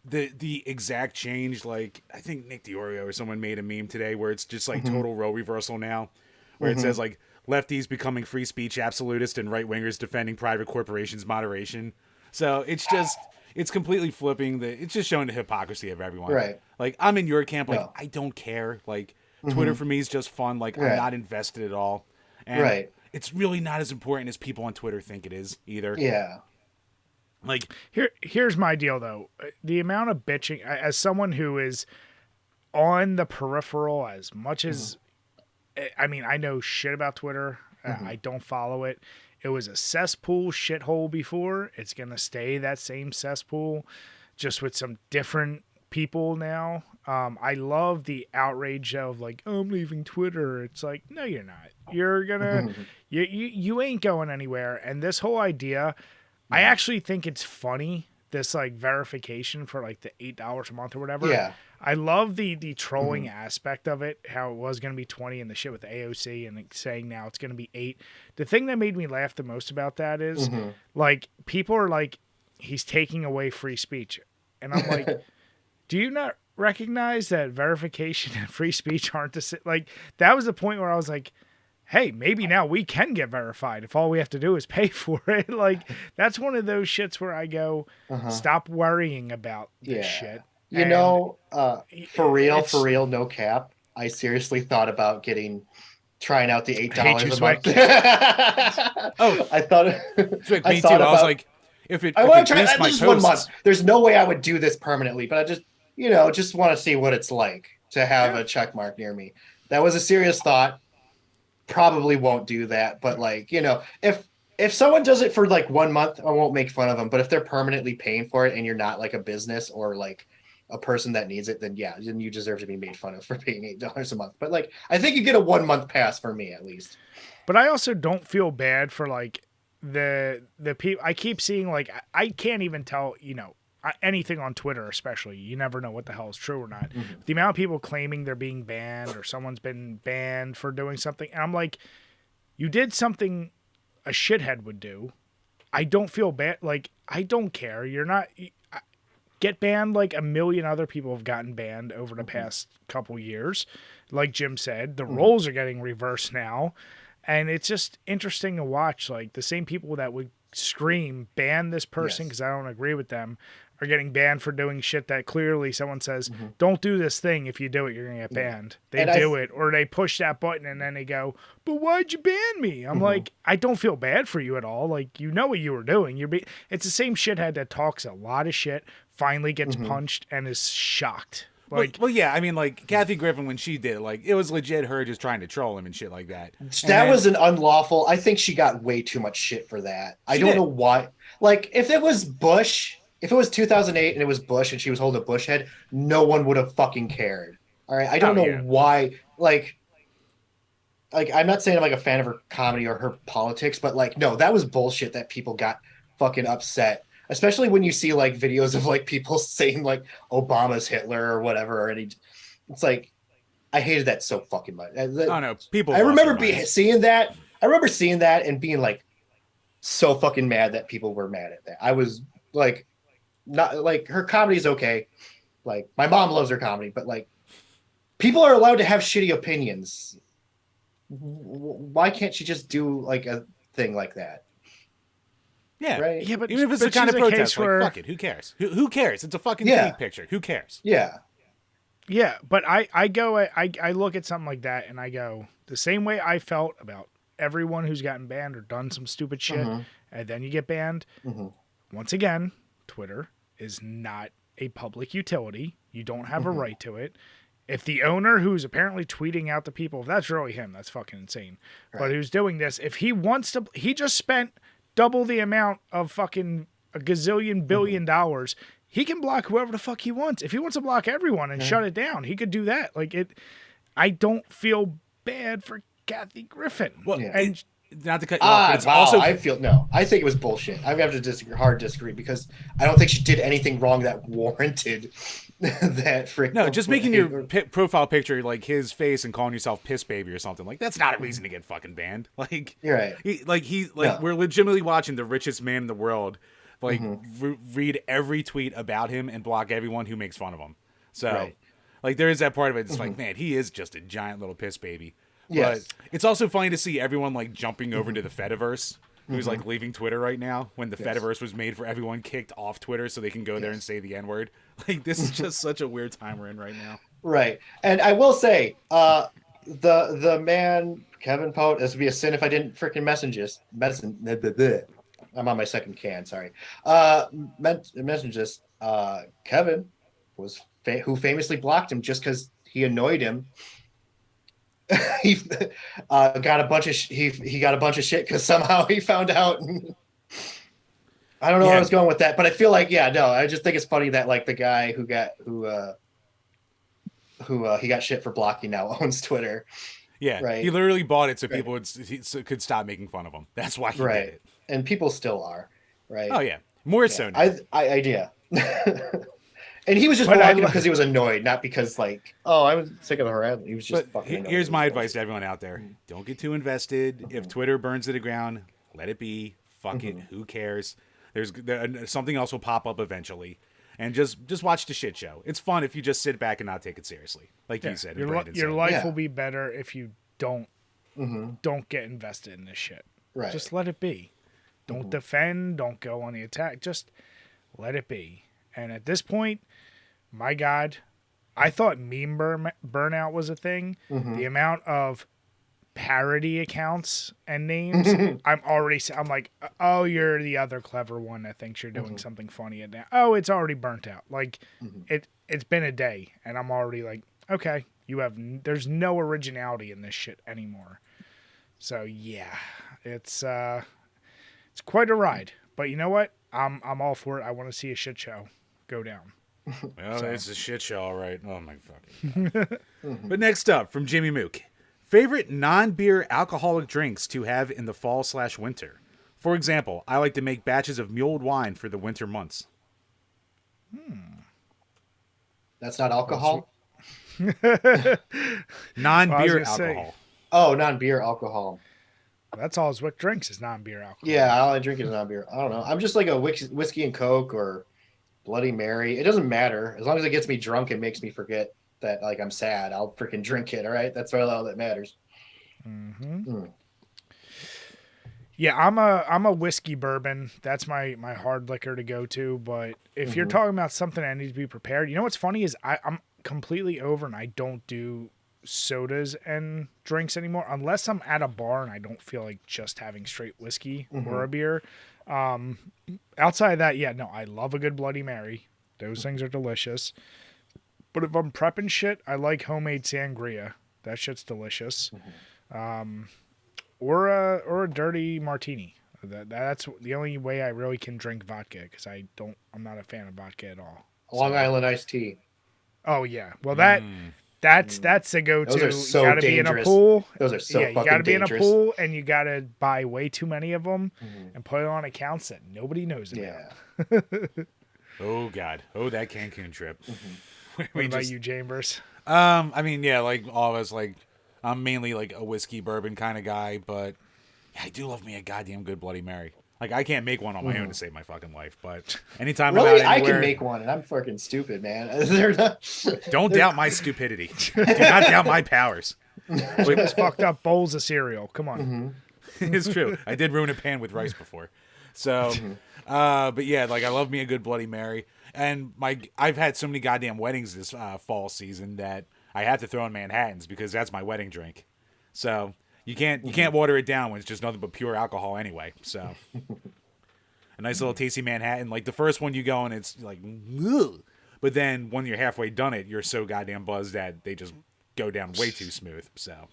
the exact change. Like I think Nick DiOrio or someone made a meme today where it's just like Hmm. total role reversal now, where it says Hmm. like lefties becoming free speech absolutist and right wingers defending private corporations moderation. So it's completely flipping the. It's just showing the hypocrisy of everyone. Right. Like I'm in your camp. Like No. I don't care. Like Twitter Hmm. for me is just fun. Like I'm Right. not invested at all, and Right. it's really not as important as people on Twitter think it is either. Yeah. Like here's my deal though. The amount of bitching as someone who is on the peripheral as much Hmm. as I mean, I know shit about Twitter. Hmm. I don't follow it. It was a cesspool shithole before. It's going to stay that same cesspool, just with some different people now. I love the outrage of like, oh, I'm leaving Twitter. It's like, no, you're not. You're gonna, Hmm. you ain't going anywhere. And this whole idea, I actually think it's funny. This like verification for like the $8 a month or whatever. Yeah. I love the trolling Hmm. aspect of it, how it was going to be 20 and the shit with the AOC and saying now it's going to be 8. The thing that made me laugh the most about that is Hmm. like people are like he's taking away free speech. And I'm like, do you not recognize that verification and free speech aren't the same? Like that was the point where I was like, hey, maybe now we can get verified if all we have to do is pay for it. Like that's one of those shits where I go, Uh-huh. stop worrying about this Yeah. shit. And For it's real, no cap. I seriously thought about trying out the eight I hate you, dollars a month. Zwick. oh, I thought Zwick, I me too. thought I was about like, if I if want it to try boosts my this is 1 month. posts, There's no way I would do this permanently, but I just just want to see what it's like to have Yeah. a check mark near me. That was a serious thought. Probably won't do that, but like, if someone does it for like 1 month, I won't make fun of them. But if they're permanently paying for it and you're not like a business or like a person that needs it, then yeah, then you deserve to be made fun of for paying $8 a month. But like, I think you get a 1 month pass for me at least. But I also don't feel bad for like the people. I keep seeing like I can't even tell anything on Twitter, especially. You never know what the hell is true or not. Mhm. The amount of people claiming they're being banned or someone's been banned for doing something, and I'm like, you did something a shithead would do. I don't feel bad. Like I don't care. You're not get banned like a million other people have gotten banned over the Mhm. past couple years. Like Jim said, the Mhm. roles are getting reversed now. And it's just interesting to watch. Like the same people that would scream, ban this person Yes. because I don't agree with them, are getting banned for doing shit that clearly someone says, Mhm. don't do this thing. If you do it, you're going to get Yeah. banned. They And I do it, or they push that button and then they go, but why'd you ban me? I'm Mhm. like, I don't feel bad for you at all. Like, you know what you were doing. It's the same shithead that talks a lot of shit, finally gets Mhm. punched and is shocked. well, Like, well, yeah. I mean, like Kathy Griffin when she did it, like it was legit her just trying to troll him and shit like that. And That then was an unlawful. I think she got way too much shit for that. I she don't know did. why. Like, if it was Bush, if it was 2008 and it was Bush and she was holding a Bush head, no one would have fucking cared. All right. I don't Oh know yeah. why. Like, like I'm not saying I'm like a fan of her comedy or her politics, but like no, that was bullshit that people got fucking upset. Especially when you see like videos of like people saying like Obama's Hitler or whatever, and it's like I hated that so fucking much. Oh no, people I lost their remember minds. seeing that. I remember seeing that and being like so fucking mad that people were mad at that. I was like, not like her comedy's okay. Like my mom loves her comedy, but like people are allowed to have shitty opinions. Why can't she just do like a thing like that? Yeah. Right? Yeah, but Even if it's the kind she's of a case protest, like where fuck it, who cares? Who cares? It's a fucking Yeah. cake picture. Who cares? Yeah. yeah, but I look at something like that and I go the same way I felt about everyone who's gotten banned or done some stupid shit, Mhm. and then you get banned. Mhm. Once again, Twitter is not a public utility. You don't have a Mhm. right to it. If the owner who's apparently tweeting out the people, if that's really him, that's fucking insane. But Right. who's doing this, if he wants to, he just spent double the amount of fucking a gazillion billion dollars. He can block whoever the fuck he wants. If he wants to block everyone and shut it down, he could do that. Like it, I don't feel bad for Kathy Griffin. Well, Yeah. And not to cut you off, but it's Wow. also I feel no. I think it was bullshit. I have to disagree because I don't think she did anything wrong that warranted that. no, just making your profile picture like his face and calling yourself piss baby or something. Like that's not a reason to get fucking banned. Like You're right. No. we're legitimately watching the richest man in the world like read every tweet about him and block everyone who makes fun of him. So Right. like there is that part of it. It's like, man, he is just a giant little piss baby. Yes. But it's also funny to see everyone like jumping over to the Fediverse, who's like leaving Twitter right now when the Fediverse was made for everyone kicked off Twitter so they can go there and say the N-word. Like this is just such a weird time we're in right now. Right. And I will say, the man Kevin Poet, this would be a sin if I didn't freaking I'm on my second can, sorry. Mention this. Kevin was who famously blocked him just because he annoyed him. He got a bunch of he got a bunch of shit because somehow he found out. I don't know where I was going with that, but I feel like I just think it's funny that like the guy who he got shit for blocking now owns Twitter. Yeah, Right. he literally bought it so people could stop making fun of him. That's why he did it. And people still are, right? Oh yeah, more so now. Yeah. And he was just blocking him because he was annoyed, not because like, oh, I was sick of the harassment. He was just fucking annoyed. Here's my advice to everyone out there: don't get too invested. If Twitter burns to the ground, let it be. Fuck it. Who cares? Something else will pop up eventually. And just watch the shit show. It's fun if you just sit back and not take it seriously, like you said. Your life will be better if you don't get invested in this shit. Right. Just let it be. Don't defend. Don't go on the attack. Just let it be. And at this point, my God, I thought meme burnout was a thing. The amount of parody accounts and names, I'm like, oh, you're the other clever one that thinks you're doing something funny. And oh, it's already burnt out. Like it's been a day, and I'm already like, okay, there's no originality in this shit anymore. So yeah, it's quite a ride. But you know what? I'm all for it. I want to see a shit show go down. Well, it's a shit show, all right. Oh my fucking God. But next up from Jimmy Mook. Favorite non-beer alcoholic drinks to have in the fall/winter. For example, I like to make batches of mulled wine for the winter months. That's not alcohol? Non-beer alcohol. Say, Oh, non-beer alcohol. that's all Zwick drinks is non-beer alcohol. Yeah, all I drink is non-beer. I don't know. I'm just like a whiskey and Coke or Bloody Mary. It doesn't matter. As long as it gets me drunk and makes me forget that like I'm sad, I'll freaking drink it, all right? That's all that matters. Yeah, I'm a whiskey bourbon. That's my hard liquor to go to. But if you're talking about something I need to be prepared, you know what's funny is I'm completely over and I don't do sodas and drinks anymore unless I'm at a bar and I don't feel like just having straight whiskey or a beer. Outside of that, I love a good Bloody Mary. Those things are delicious. But if I'm prepping shit, I like homemade sangria. That shit's delicious. Or a dirty martini. That's the only way I really can drink vodka because I'm not a fan of vodka at all. Long Island iced tea. Oh yeah. Well, that That's the go-to. Those are so you gotta dangerous. be in a pool. Those are so you fucking gotta be in a dangerous. pool, and you gotta buy way too many of them and put it on accounts that nobody knows about. Yeah. Oh God. Oh, that Cancun trip. What about you, Chambers? I mean, yeah, like all of us, like I'm mainly like a whiskey bourbon kind of guy, but yeah, I do love me a goddamn good Bloody Mary. Like I can't make one on my own to save my fucking life, but anytime I'm Really, out I anywhere, can make one, and I'm fucking stupid, man. They're not. don't doubt my stupidity. Do not doubt my powers. Just fucked up bowls of cereal. Come on. It's true. I did ruin a pan with rice before. So, but yeah, like I love me a good Bloody Mary. And I've had so many goddamn weddings this fall season that I have to throw in Manhattans because that's my wedding drink. So you can't water it down when it's just nothing but pure alcohol anyway. So a nice little tasty Manhattan. Like the first one you go and it's like, ugh. But then when you're halfway done it, you're so goddamn buzzed that they just go down way too smooth. So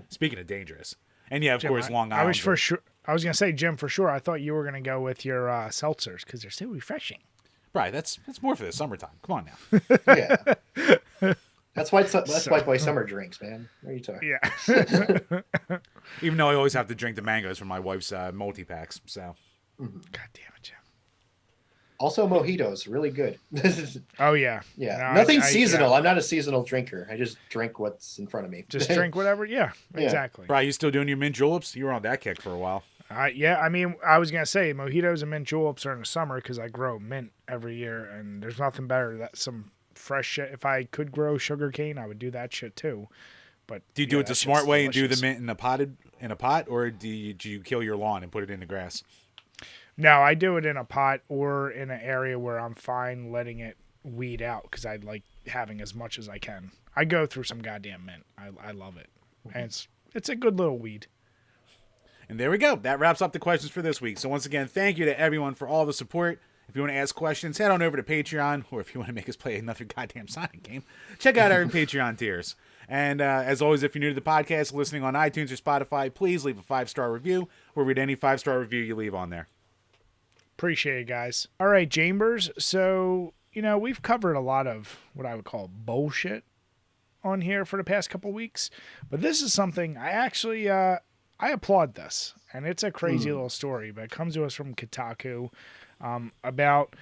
speaking of dangerous, and yeah, of Jim, course, Long Island. I was for sure. I was gonna say, Jim, for sure. I thought you were gonna go with your seltzers because they're so refreshing. Right, that's more for the summertime. Come on now. Yeah. That's why summer drinks, man. What are you talking? Yeah. Even though I always have to drink the mangoes from my wife's multi packs. So, God damn it, Jim. Also, mojitos, really good. Oh yeah. Yeah, No, nothing I- seasonal. yeah. I'm not a seasonal drinker. I just drink what's in front of me. Just drink whatever. Yeah, Yeah. exactly. Bri, you still doing your mint juleps? You were on that kick for a while. Yeah, I mean, I was gonna say mojitos and mint juleps are in the summer because I grow mint every year, and there's nothing better than some fresh shit. If I could grow sugar cane, I would do that shit too. But Do you do yeah, it the that smart shit's way and do the delicious. mint in a pot, or do you kill your lawn and put it in the grass? No, I do it in a pot or in an area where I'm fine letting it weed out because I like having as much as I can. I go through some goddamn mint. I love it, and it's a good little weed. And there we go. That wraps up the questions for this week. So once again, thank you to everyone for all the support. If you want to ask questions, head on over to Patreon, or if you want to make us play another goddamn Sonic game, check out our Patreon tiers. And as always, if you're new to the podcast, listening on iTunes or Spotify, please leave a 5-star review. We'll read any 5-star review you leave on there. Appreciate it, guys. All right, Chambers. So, we've covered a lot of what I would call bullshit on here for the past couple weeks, but this is something I actually, I applaud this, and it's a crazy little story, but it comes to us from Kotaku about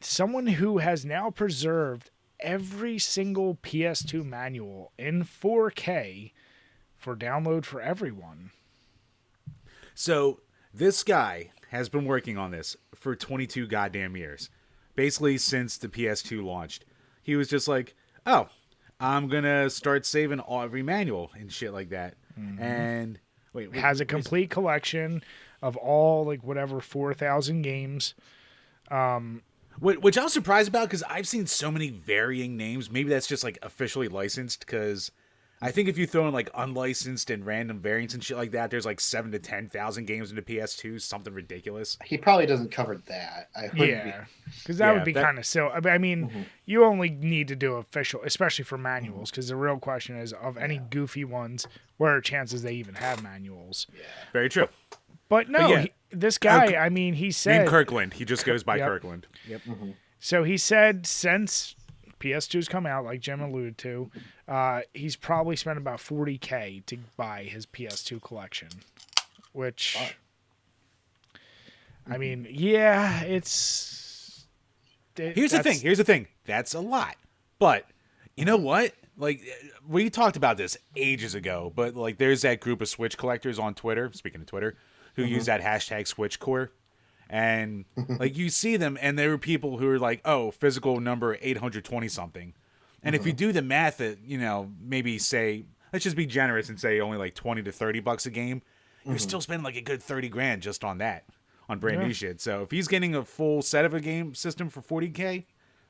someone who has now preserved every single PS2 manual in 4K for download for everyone. So this guy has been working on this for 22 goddamn years. Basically since the PS2 launched. He was just like, oh, I'm going to start saving every manual and shit like that. And wait, Has a complete collection of all, like, whatever, 4,000 games. which I was surprised about because I've seen so many varying names. Maybe that's just like officially licensed because I think if you throw in like unlicensed and random variants and shit like that, there's like 7,000 to 10,000 games into PS2, something ridiculous. He probably doesn't cover that. I wouldn't Yeah, because that would be kind of silly. I mean, you only need to do official, especially for manuals, because the real question is, of any goofy ones, what are chances they even have manuals? Very true. But no, yeah. this guy, I mean, he said... Named Kirkland. He just goes by Yep. Kirkland. Yep. So he said since PS2's come out, like Jim alluded to, he's probably spent about $40K to buy his PS2 collection, which, I mean, yeah, it's... Here's the thing. That's a lot. But you know what? Like, we talked about this ages ago, but like there's that group of Switch collectors on Twitter, speaking of Twitter, who use that hashtag SwitchCore. And like you see them, and there were people who are like, "Oh, physical number 820 something," and if you do the math, at maybe say, let's just be generous and say only like $20 to $30 a game, you're still spending like a good 30 grand just on that, on brand new shit. So if he's getting a full set of a game system for 40K,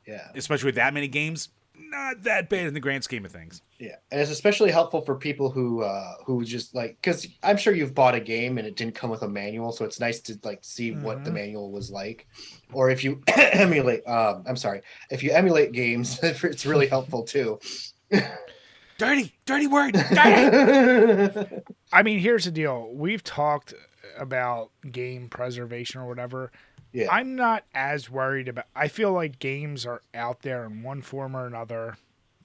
Yeah. especially with that many games, not that bad in the grand scheme of things. Yeah, and it's especially helpful for people who just like, because I'm sure you've bought a game and it didn't come with a manual, so it's nice to like see what the manual was like, or if you emulate, if you emulate games, it's really helpful too. Dirty word. Dirty. I mean, here's the deal. We've talked about game preservation or whatever. Yeah. I'm not as worried about... I feel like games are out there in one form or another.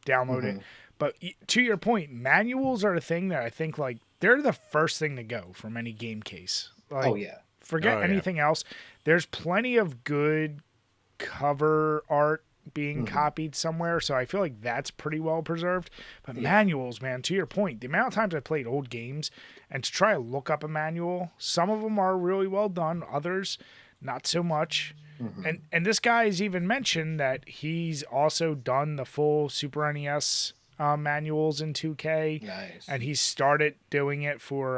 Download it. But to your point, manuals are a thing that I think like they're the first thing to go from any game case. Like, Oh yeah. forget Oh, yeah. anything else. There's plenty of good cover art being copied somewhere, so I feel like that's pretty well preserved. But manuals, man, to your point, the amount of times I played old games and to try to look up a manual, some of them are really well done, others not so much. And this guy's even mentioned that he's also done the full Super NES manuals in 2K. Nice. And he started doing it for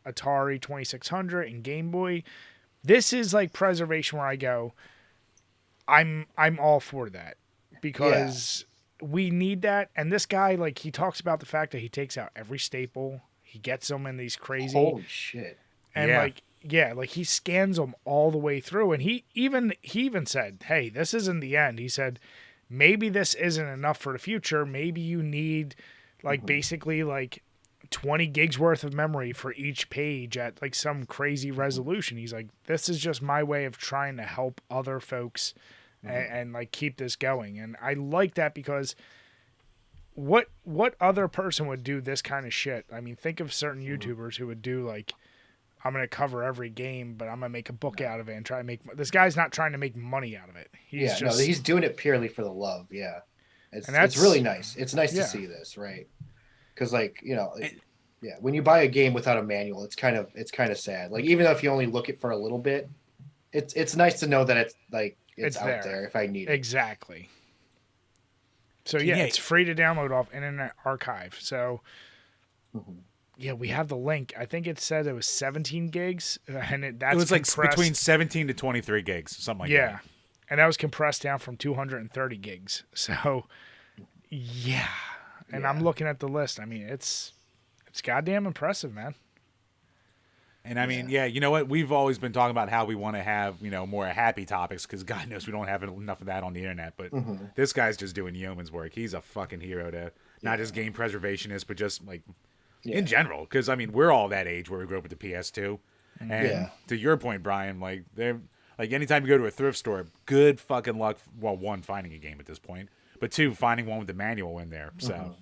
Atari 2600 and Game Boy. This is like preservation where I go, I'm all for that because we need that. And this guy, like, he talks about the fact that he takes out every staple. He gets them in these crazy. Holy shit. And like he scans them all the way through. And he even said, hey, this isn't the end. He said, maybe this isn't enough for the future. Maybe you need like basically like 20 gigs worth of memory for each page at like some crazy resolution. He's like, this is just my way of trying to help other folks and like keep this going. And I like that because what other person would do this kind of shit? I mean, think of certain YouTubers who would do like, I'm going to cover every game, but I'm going to make a book out of it and try to make, this guy's not trying to make money out of it. He's he's doing it purely for the love. Yeah. It's really nice. It's nice to see this, right? Because like, you know, when you buy a game without a manual, it's kind of sad. Like, even if you only look it for a little bit, it's nice to know that it's like, it's out there if I need it. Exactly. So it's free to download off Internet Archive. So yeah, we have the link. I think it said it was 17 gigs, and it was like between 17 to 23 gigs, something like that. Yeah, and that was compressed down from 230 gigs. So yeah, and I'm looking at the list. I mean, it's goddamn impressive, man. And I mean, you know what? We've always been talking about how we want to have, you know, more happy topics because God knows we don't have enough of that on the internet. But this guy's just doing yeoman's work. He's a fucking hero to not just game preservationist, but just like in general. Because I mean, we're all that age where we grew up with the PS2. And to your point, Brian, like they're like anytime you go to a thrift store, good fucking luck. Well, one, finding a game at this point, but two, finding one with the manual in there. So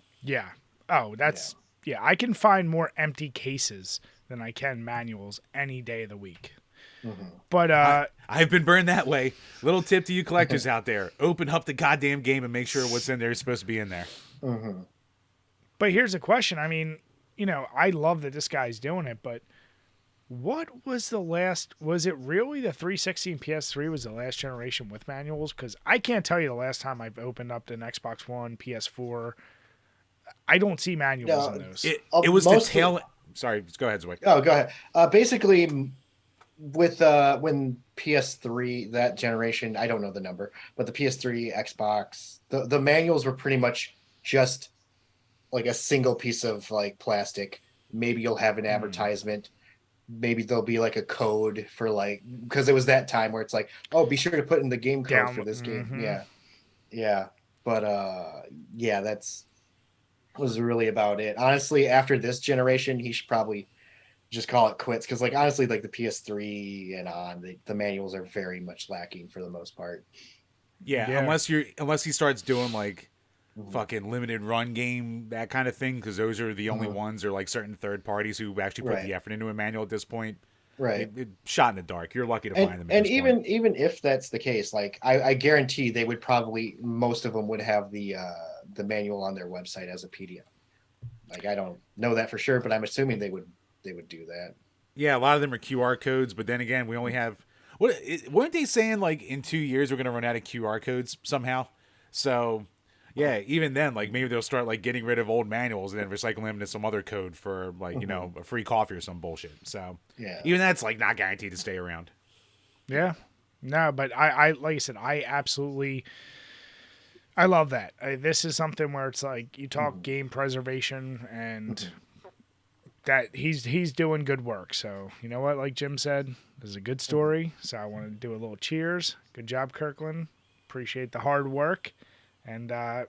I can find more empty cases than I can manuals any day of the week. But I've been burned that way. Little tip to you collectors out there: open up the goddamn game and make sure what's in there is supposed to be in there. But here's a question. I mean, you know, I love that this guy's doing it, but what was the last? Was it really the 360 and PS3 was the last generation with manuals? Because I can't tell you the last time I've opened up an Xbox One, PS4. I don't see manuals in those. It was the tail. Sorry, go ahead, Zwick. Oh, go ahead. Basically, with when PS3, that generation, I don't know the number, but the PS3, Xbox, the manuals were pretty much just like a single piece of like plastic. Maybe you'll have an advertisement. Maybe there'll be like a code for like, because it was that time where it's like, oh, be sure to put in the game code for this game. Yeah. But that's was really about it. Honestly, after this generation, he should probably just call it quits because, like, honestly, like the PS3 and on the manuals are very much lacking for the most part. Yeah. unless he starts doing like fucking limited run game, that kind of thing, because those are the only ones, or like certain third parties who actually put the effort into a manual at this point. Right. It shot in the dark. You're lucky to find them. And even if that's the case, like I guarantee they would probably, most of them would have the manual on their website as a PDF. Like, I don't know that for sure, but I'm assuming they would do that. Yeah, a lot of them are QR codes, but then again, we only have weren't they saying like in 2 years we're gonna run out of QR codes somehow? So yeah, even then, like maybe they'll start like getting rid of old manuals and then recycling them into some other code for like, you know, a free coffee or some bullshit. So even that's like not guaranteed to stay around. Yeah. No, but I like I said, I love that. This is something where it's like you talk game preservation and that he's doing good work. So, you know what, like Jim said, this is a good story. So I want to do a little cheers. Good job, Kirkland. Appreciate the hard work. And that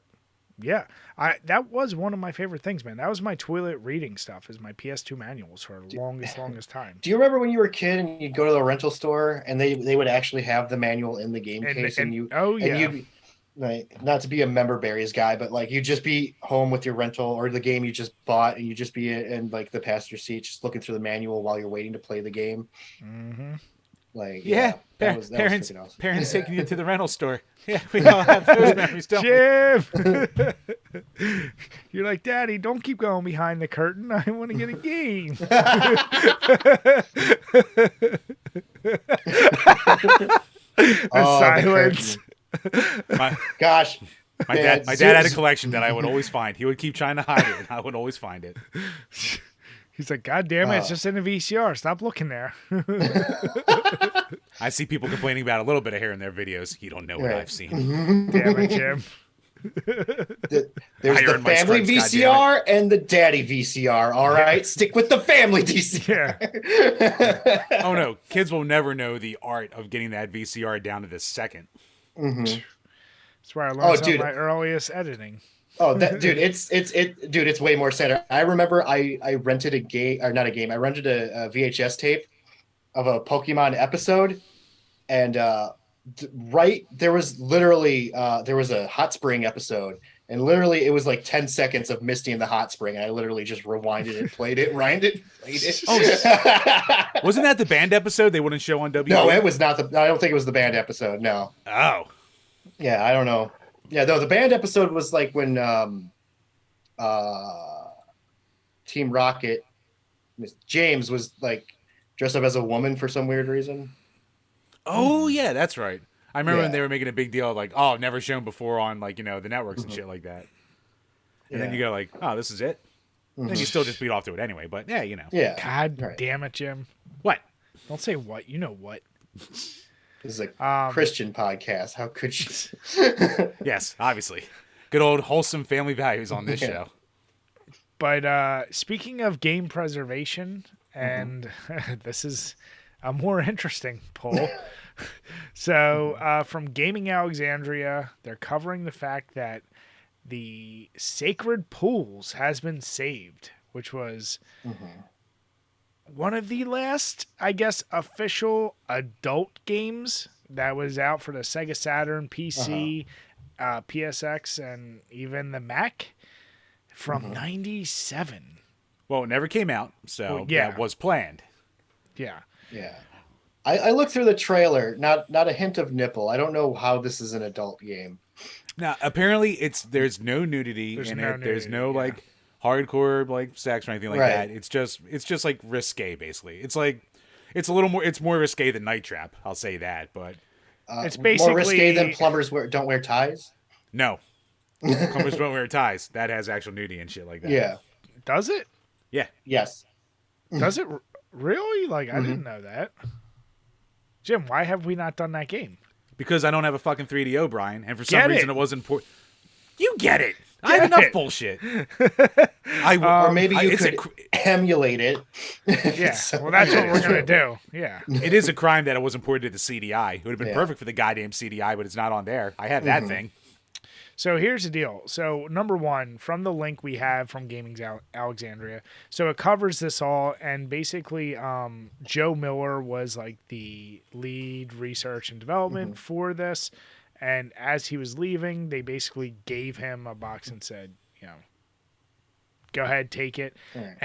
was one of my favorite things, man. That was my toilet reading stuff, is my PS2 manuals for the longest time. Do you remember when you were a kid and you'd go to the rental store and they would actually have the manual in the game case and like not to be a member berries guy, but like you just be home with your rental or the game you just bought, and you just be in like the passenger seat, just looking through the manual while you're waiting to play the game. Mm-hmm. Like, Yeah, yeah, that was parents freaking awesome. parents taking you to the rental store. Yeah, we all have those memories, don't we? Jim! You're like, Daddy, don't keep going behind the curtain. I want to get a game. The Oh, the silence. curtain. My, Gosh, my man, dad had a Zeus- collection that I would always find. He would keep trying to hide it, and I would always find it. He's like, God damn it, it's Oh. just in a VCR. Stop looking there. I see people complaining about a little bit of hair in their videos. You don't know what Right. I've seen. Damn it, Jim. There's I the earned my family stripes, VCR and the daddy VCR. All right, stick with the family Yeah. VCR. Oh no, kids will never know the art of getting that VCR down to the second. Mhm. That's where I learned Oh, some dude. of my earliest editing. Oh, that dude, it's way more sad. I remember I rented a game, or not a game. I rented a VHS tape of a Pokemon episode, and right there was literally there was a hot spring episode, and literally it was like 10 seconds of Misty in the hot spring, and I literally just rewinded it, played it, rewinded it, played it. Oh, wasn't that the band episode they wouldn't show on W? No, it was not the. I don't think it was the band episode. No. Oh, Yeah, I don't know. Yeah, though the band episode was like when Team Rocket, Miss James was like dressed up as a woman for some weird reason. oh yeah, that's right. I remember when Yeah. they were making a big deal, like, oh, never shown before on like the networks and shit like that. And then you go like, oh, this is it. Then you still just beat off to it anyway. But yeah, Yeah. God Right. damn it, Jim. what? Don't say what. You know what. This is a Christian podcast. How could you? Yes, obviously, good old wholesome family values on this Yeah. show. But speaking of game preservation, and this is a more interesting poll. So from Gaming Alexandria, they're covering the fact that the Sacred Pools has been saved, which was one of the last, I guess, official adult games that was out for the Sega Saturn, PC, PSX, and even the Mac from 97. Well, it never came out, so Well, yeah. that was planned. Yeah. Yeah. I looked through the trailer. Not a hint of nipple. I don't know how this is an adult game. Now, apparently, there's no nudity There's in no it. There's nudity, no yeah. like hardcore like sex or anything like Right. that. It's just like risque basically. It's like it's a little more. It's more risque than Night Trap. I'll say that, but It's more risque than basically- plumbers don't wear ties. no. Plumbers don't wear ties. That has actual nudity and shit like that. Yeah. Does it? Yeah. Yes. Does it really? Like, I didn't know that. Jim, why have we not done that game? Because I don't have a fucking 3DO, Brian, and for some Get reason it. it wasn't important. You get it. I have Get enough it. bullshit. Or maybe you it's could emulate it. Yeah. Well, that's what we're going to do. Yeah. It is a crime that it wasn't ported to the CDI. It would have been Yeah. perfect for the goddamn CDI, but it's not on there. I have that thing. So here's the deal. So number one, from the link we have from Gaming Alexandria, so it covers this all, and basically, Joe Miller was like the lead research and development for this, and as he was leaving, they basically gave him a box and said, go ahead, take it. Right.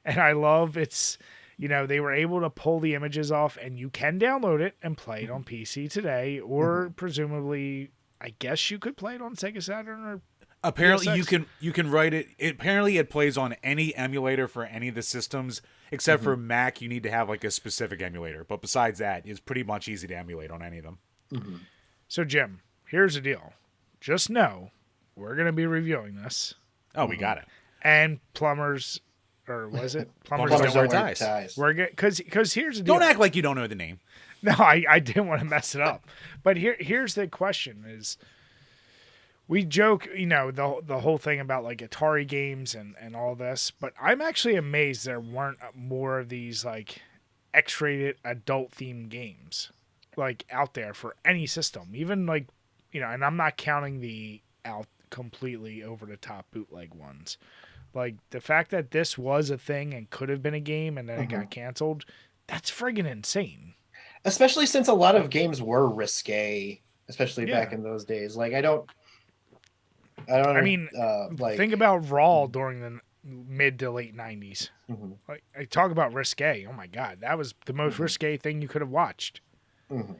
And I love it's, they were able to pull the images off, and you can download it and play it on PC today, or presumably, I guess you could play it on Sega Saturn or Apparently, PSX. you can write it. Apparently, it plays on any emulator for any of the systems except for Mac. You need to have like a specific emulator, but besides that, it's pretty much easy to emulate on any of them. So, Jim, here's the deal. Just know we're going to be reviewing this. Oh, we got it. And plumbers, or was it? Plumbers, Plumbers don't don't wear wear ties. We're because here's the deal. Don't act like you don't know the name. No, I didn't want to mess it up. But here's the question is, we joke, the whole thing about like Atari games and all this, but I'm actually amazed there weren't more of these like X-rated adult themed games like out there for any system. Even like, and I'm not counting the out completely over the top bootleg ones. Like the fact that this was a thing and could have been a game and then it got canceled, that's friggin' insane. Especially since a lot of games were risque especially Yeah. back in those days. Like I don't I mean, like. think about Raw during the mid to late 90s. Mhm, Like, I talk about risque. Oh my God, that was the most mhm, risque thing you could have watched. mhm.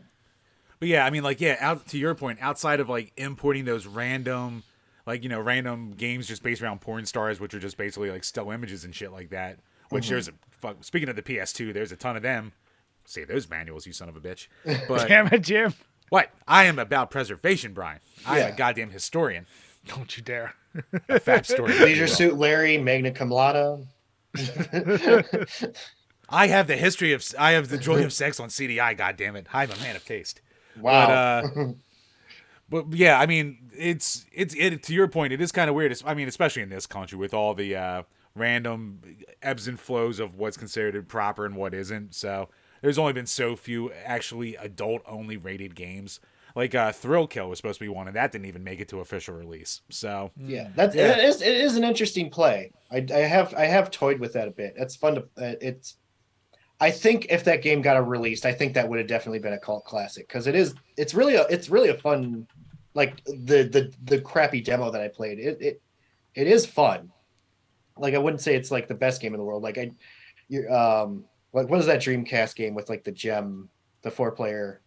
But yeah, I mean, like, yeah, out to your point, outside of like importing those random, like, random games just based around porn stars, which are just basically like still images and shit like that. Which Mhm. there's speaking of the PS2, there's a ton of them. Save those manuals, you son of a bitch. But Damn it, Jim! what? I am about preservation, Brian. I am a Yeah. goddamn historian, Don't you dare! a fat historian, if you Leisure will. Suit Larry, Magna Cum Laude. I have the joy of sex on CDI. Goddamn it, I'm a man of taste. But Wow. But yeah, I mean, it's to your point, it is kind of weird. I mean, especially in this country with all the random ebbs and flows of what's considered proper and what isn't. So there's only been so few actually adult-only rated games. Like Thrill Kill was supposed to be one, and that didn't even make it to official release. So Yeah, yeah, it is an interesting play. I have toyed with that a bit. It's fun to it's. I think if that game got a released, I think that would have definitely been a cult classic because it's really a fun, like the crappy demo that I played. It is fun. Like I wouldn't say it's like the best game in the world. Like you what is that Dreamcast game with like the gem, the 4 player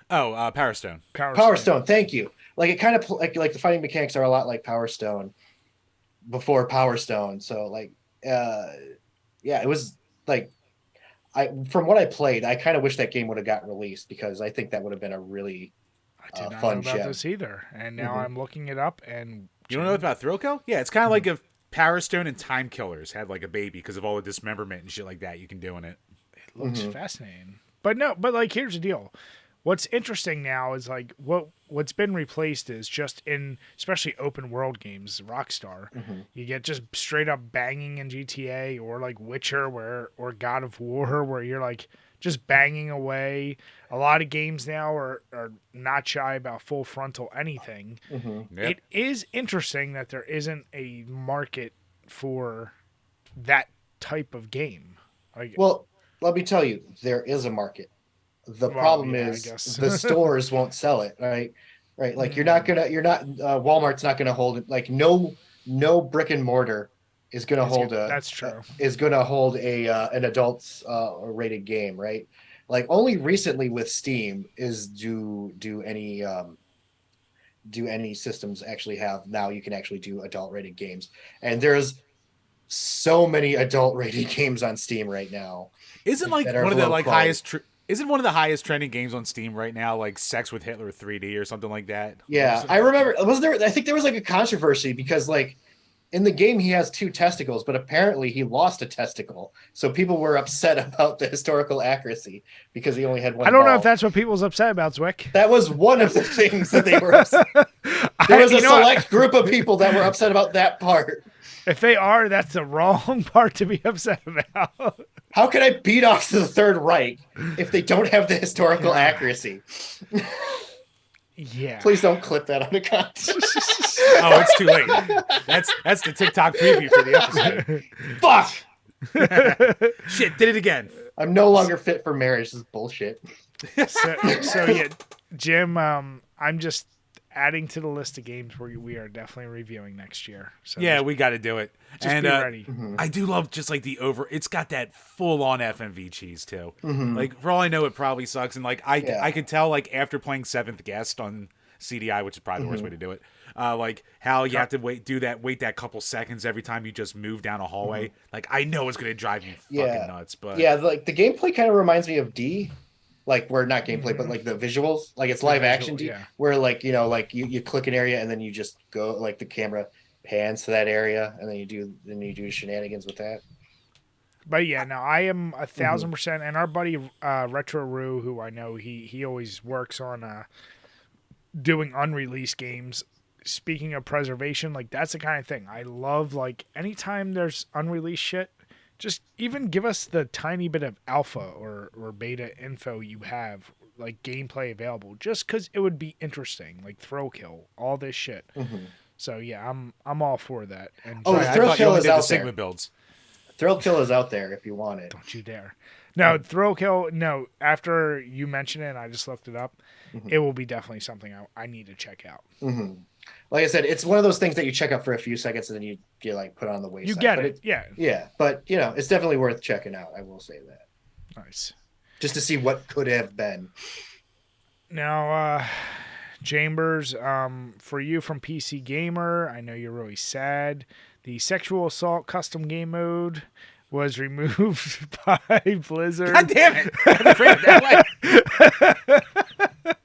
Power Stone. Power Stone. Stone? Thank you. Like it kind of like the fighting mechanics are a lot like Power Stone before Power Stone. So like uh yeah, it was like from what I played, I kind of wish that game would have got released because I think that would have been a really I did not know fun about gem. this either, and now Mhm. I'm looking it up. And You don't know about Thrill Kill? Yeah, it's kind of like if Power Stone and Time Killers had like a baby because of all the dismemberment and shit like that you can do in it. it looks Mhm. fascinating. But no, but like here's the deal. What's interesting now is like what's been replaced is just in especially open world games, Rockstar. Mhm. You get just straight up banging in GTA or like Witcher or God of War where you're like just banging away. A lot of games now are not shy about full frontal anything. Mhm. Yep. It is interesting that there isn't a market for that type of game. Like, Well, let me tell you, there is a market. The well, problem yeah, I is guess. the stores won't sell it, right? Right. Like Mm, Walmart's not gonna hold it. Like no brick and mortar is gonna hold that's true. a an adults rated game, right? Like only recently with Steam is do any systems actually have now you can actually do adult rated games, and there's so many adult rated games on Steam right now Isn't like that are one of the low like quality. isn't one of the highest trending games on Steam right now like Sex with Hitler 3D or something like that? Yeah, I remember. Was there? I think there was like a controversy because like in the game he has 2 testicles, but apparently he lost a testicle. So people were upset about the historical accuracy because he only had I one don't know if ball. that's what people's upset about, Zwick. That was one of the things that they were upset. There was a You know what? select group of people that were upset about that part. If they are, that's the wrong part to be upset about. How can I beat off to the Third Reich if they don't have the historical God. accuracy? Yeah. Please don't clip that on the content. Oh, it's too late. That's the TikTok preview for the episode. Fuck! Shit, did it again. I'm no longer fit for marriage. This is bullshit. So yeah, Jim, I'm just adding to the list of games we are definitely reviewing next year. So Yeah, we got to do it. just And be ready. I do love just like it's got that full on FMV cheese too. Mhm. Like for all I know, it probably sucks. And like Yeah. I could tell like after playing Seventh Guest on CDI, which is probably the worst way to do it. Like how you have to wait that couple seconds every time you just move down a hallway. Like I know it's gonna drive you fucking nuts, but Yeah, like the gameplay kind of reminds me of D, like where not gameplay, but like the visuals, like it's live action D, yeah. where like like you click an area and then you just go like the camera pans to that area and then you do shenanigans with that. But yeah, no, I am 1,000%. And our buddy Retro Roo, who I know, he always works on doing unreleased games. Speaking of preservation, like that's the kind of thing I love. Like anytime there's unreleased shit, just even give us the tiny bit of alpha or beta info you have, like gameplay available, just because it would be interesting. Like Thrill Kill, all this shit. Mhm. So yeah, I'm all for that. And Oh, Sorry, the I Thrill thought you Kill only is did the out Sigma there. builds. Thrill Kill is out there if you want it. don't you dare. No, Thrill Kill. No, after you mentioned it, and I just looked it up. Mm-hmm. It will be definitely something I need to check out. Mm-hmm. Like I said, it's one of those things that you check out for a few seconds and then you like put it on the wayside. You get but it, yeah. Yeah, but it's definitely worth checking out. I will say that. Nice. Just to see what could have been. Now, Chambers, for you from PC Gamer, I know you're really sad. The sexual assault custom game mode was removed by Blizzard. God damn it! I had to frame it that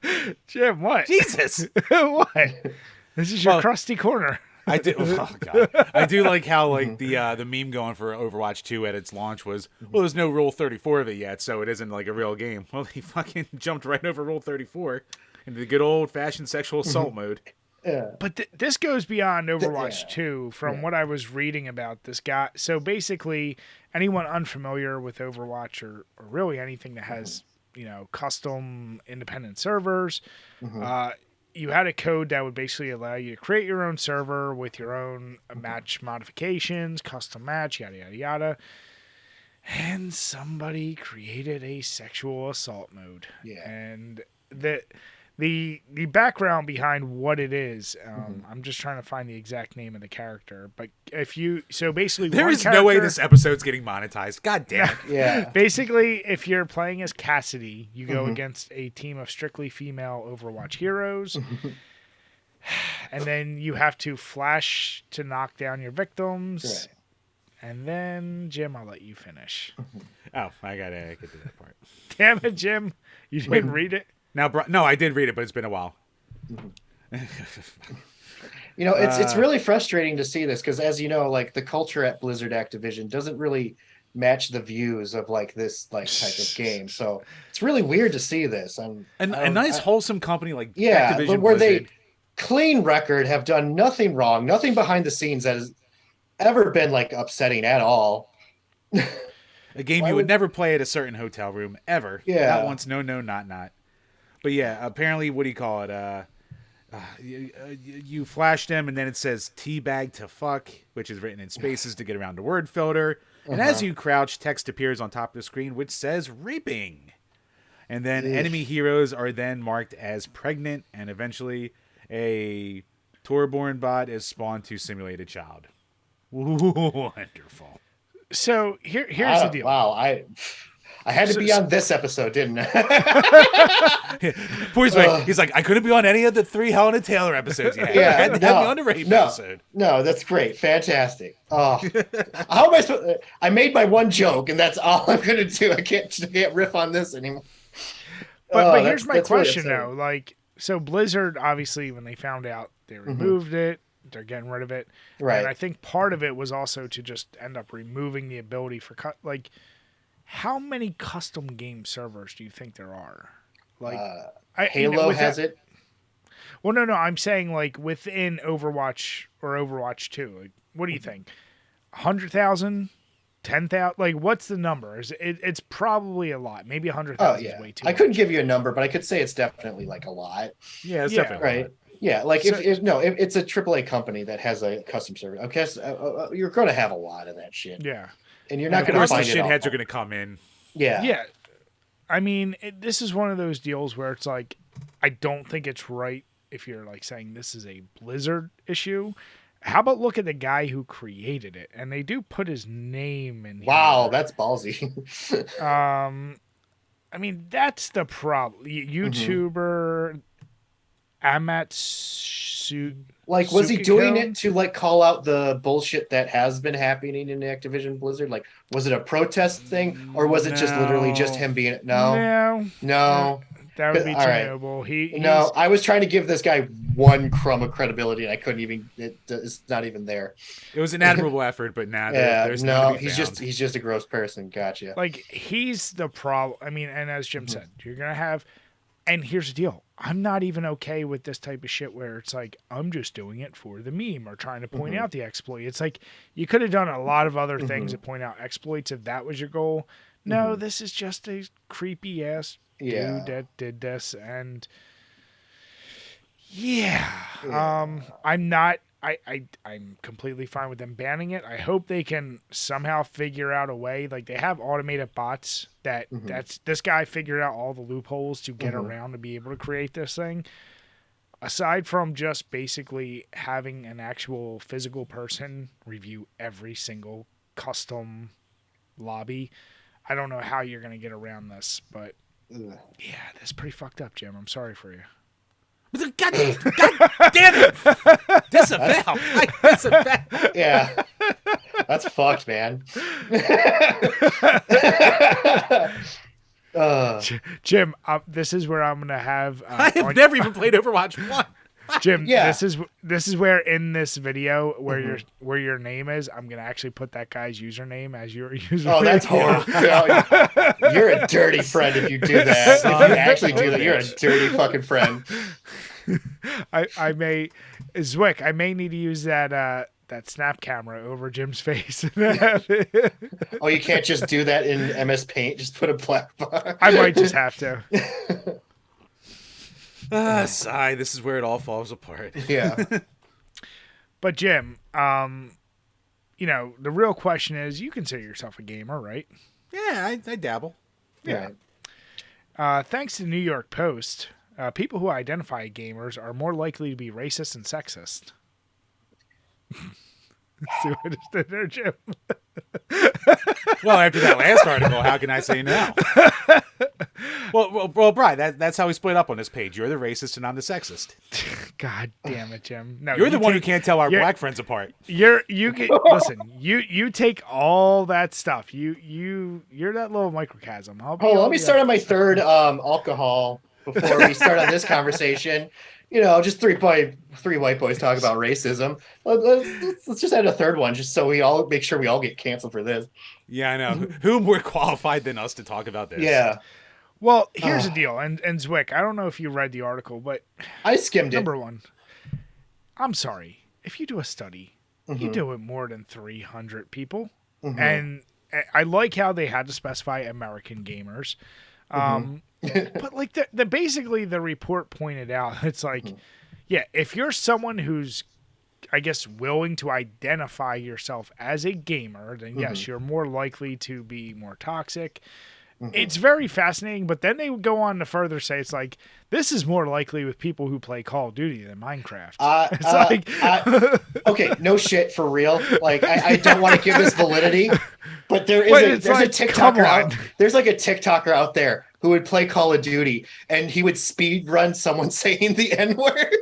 way. Jim, what? Jesus, what? This is your crusty corner. I do. Oh God, I do like how like the meme going for Overwatch 2 at its launch was, well, there's no Rule 34 of it yet, so it isn't like a real game. Well, he fucking jumped right over Rule 34 into the good old fashioned sexual assault mode. Yeah. But this goes beyond Overwatch 2 from what I was reading about this guy. So basically, anyone unfamiliar with Overwatch or really anything that has, custom independent servers, you had a code that would basically allow you to create your own server with your own match modifications, custom match, yada, yada, yada. And somebody created a sexual assault mode. Yeah. And the background behind what it is, I'm just trying to find the exact name of the character. But so basically, there is no way this episode's getting monetized. God damn it. Yeah. Basically, if you're playing as Cassidy, you go against a team of strictly female Overwatch heroes. And then you have to flash to knock down your victims. Right. And then, Jim, I'll let you finish. Oh, I could do that part. Damn it, Jim. You didn't read it? Now, no, I did read it, but it's been a while. It's really frustrating to see this because, as you know, like the culture at Blizzard Activision doesn't really match the views of like this like type of game. So it's really weird to see this. A nice wholesome company like Activision, but where Blizzard. they clean record, have done nothing wrong, nothing behind the scenes that has ever been like upsetting at all. A game you would never play at a certain hotel room ever. Yeah. Not once. No, not. But yeah, apparently, what do you call it? You flash them, and then it says "teabag to fuck," which is written in spaces to get around the word filter. And as you crouch, text appears on top of the screen, which says "raping." And then enemy heroes are then marked as pregnant, and eventually a Torborn bot is spawned to simulate a child. Wonderful. So here's the deal. Wow, I had to be on this episode, didn't I? Poor Zwick, he's like, I couldn't be on any of the 3 Hell in a Taylor episodes you had. Yeah, I had to have you on the rape episode. No, that's great. Fantastic. Oh, how am I supposed I made my one joke, and that's all I'm going to do. I can't riff on this anymore. But here's my question, though. Like, so Blizzard, obviously, when they found out, they removed it. They're getting rid of it. Right. And I think part of it was also to just end up removing the ability for how many custom game servers do you think there are? Like Halo has it. Well, no, I'm saying like within Overwatch or Overwatch 2. Like, what do you think? 100,000, 10,000? Like, what's the number? It's probably a lot. Maybe 100,000 is way too. I couldn't give you a number, but I could say it's definitely like a lot. Yeah, it's definitely right. A lot. Yeah, like if it's a AAA company that has a custom server. Okay, you're going to have a lot of that shit. Yeah. And you're not going to find the shitheads are going to come in. Yeah. Yeah. I mean, this is one of those deals where it's like, I don't think it's right if you're like saying this is a Blizzard issue. How about look at the guy who created it? And they do put his name in here. Wow, that's ballsy. I mean, that's the problem. YouTuber Amatsu. Like, was he doing it to like call out the bullshit that has been happening in Activision Blizzard? Like, was it a protest thing, or was it just literally just him being no? That would be too noble. I was trying to give this guy one crumb of credibility, and I couldn't even. It's not even there. It was an admirable effort, but there's he's just a gross person. Gotcha. Like, he's the problem. I mean, and as Jim said, you're gonna have. And here's the deal. I'm not even okay with this type of shit where it's like, I'm just doing it for the meme or trying to point out the exploit. It's like, you could have done a lot of other things to point out exploits if that was your goal. No, this is just a creepy ass dude that did this. And I'm not I'm completely fine with them banning it. I hope they can somehow figure out a way. Like, they have automated bots that's this guy figured out all the loopholes to get around to be able to create this thing. Aside from just basically having an actual physical person review every single custom lobby, I don't know how you're going to get around this, but yeah, that's pretty fucked up, Jim. I'm sorry for you. God damn it! Disavow. Disavow. Yeah, that's fucked, man. Jim, this is where I'm gonna have. I have never even played Overwatch 1. Jim, Yeah. this is where in this video where your name is, I'm gonna actually put that guy's username as your username. Oh, that's horrible. You're a dirty friend if you do that. If you actually do that, you're a dirty fucking friend. I may, Zwick, I may need to use that snap camera over Jim's face. Oh, you can't just do that in MS Paint. Just put a black bar. I might just have to. Sigh. This is where it all falls apart. Yeah. But Jim, you know, the real question is, you consider yourself a gamer, right? Yeah, I dabble. Yeah. Thanks to the New York Post, people who identify gamers are more likely to be racist and sexist. See what I just did there, Jim? Well, after that last article, how can I say no? Well, Brian, that's how we split up on this page. You're the racist and I'm the sexist. God damn it, Jim! No, You're the one who can't tell our black friends apart. You listen. You take all that stuff. You're that little microcosm. Let me start on my third alcohol before we start on this conversation. You know, just three white boys talk about racism. Let's just add a third one, just so we all make sure we all get canceled for this. Yeah, I know. Who more qualified than us to talk about this? Yeah. Well, here's the deal, and Zwick, I don't know if you read the article, but I skimmed it. Number one, I'm sorry. If you do a study, you do it more than 300 people, and I like how they had to specify American gamers. But like basically the report pointed out, it's like, yeah, if you're someone who's, I guess, willing to identify yourself as a gamer, then yes, you're more likely to be more toxic. It's very fascinating, but then they would go on to further say it's like, this is more likely with people who play Call of Duty than Minecraft. Okay, no shit, for real. Like, I don't want to give this validity, but there's a TikToker out. There's like a TikToker out there who would play Call of Duty, and he would speed run someone saying the N-word,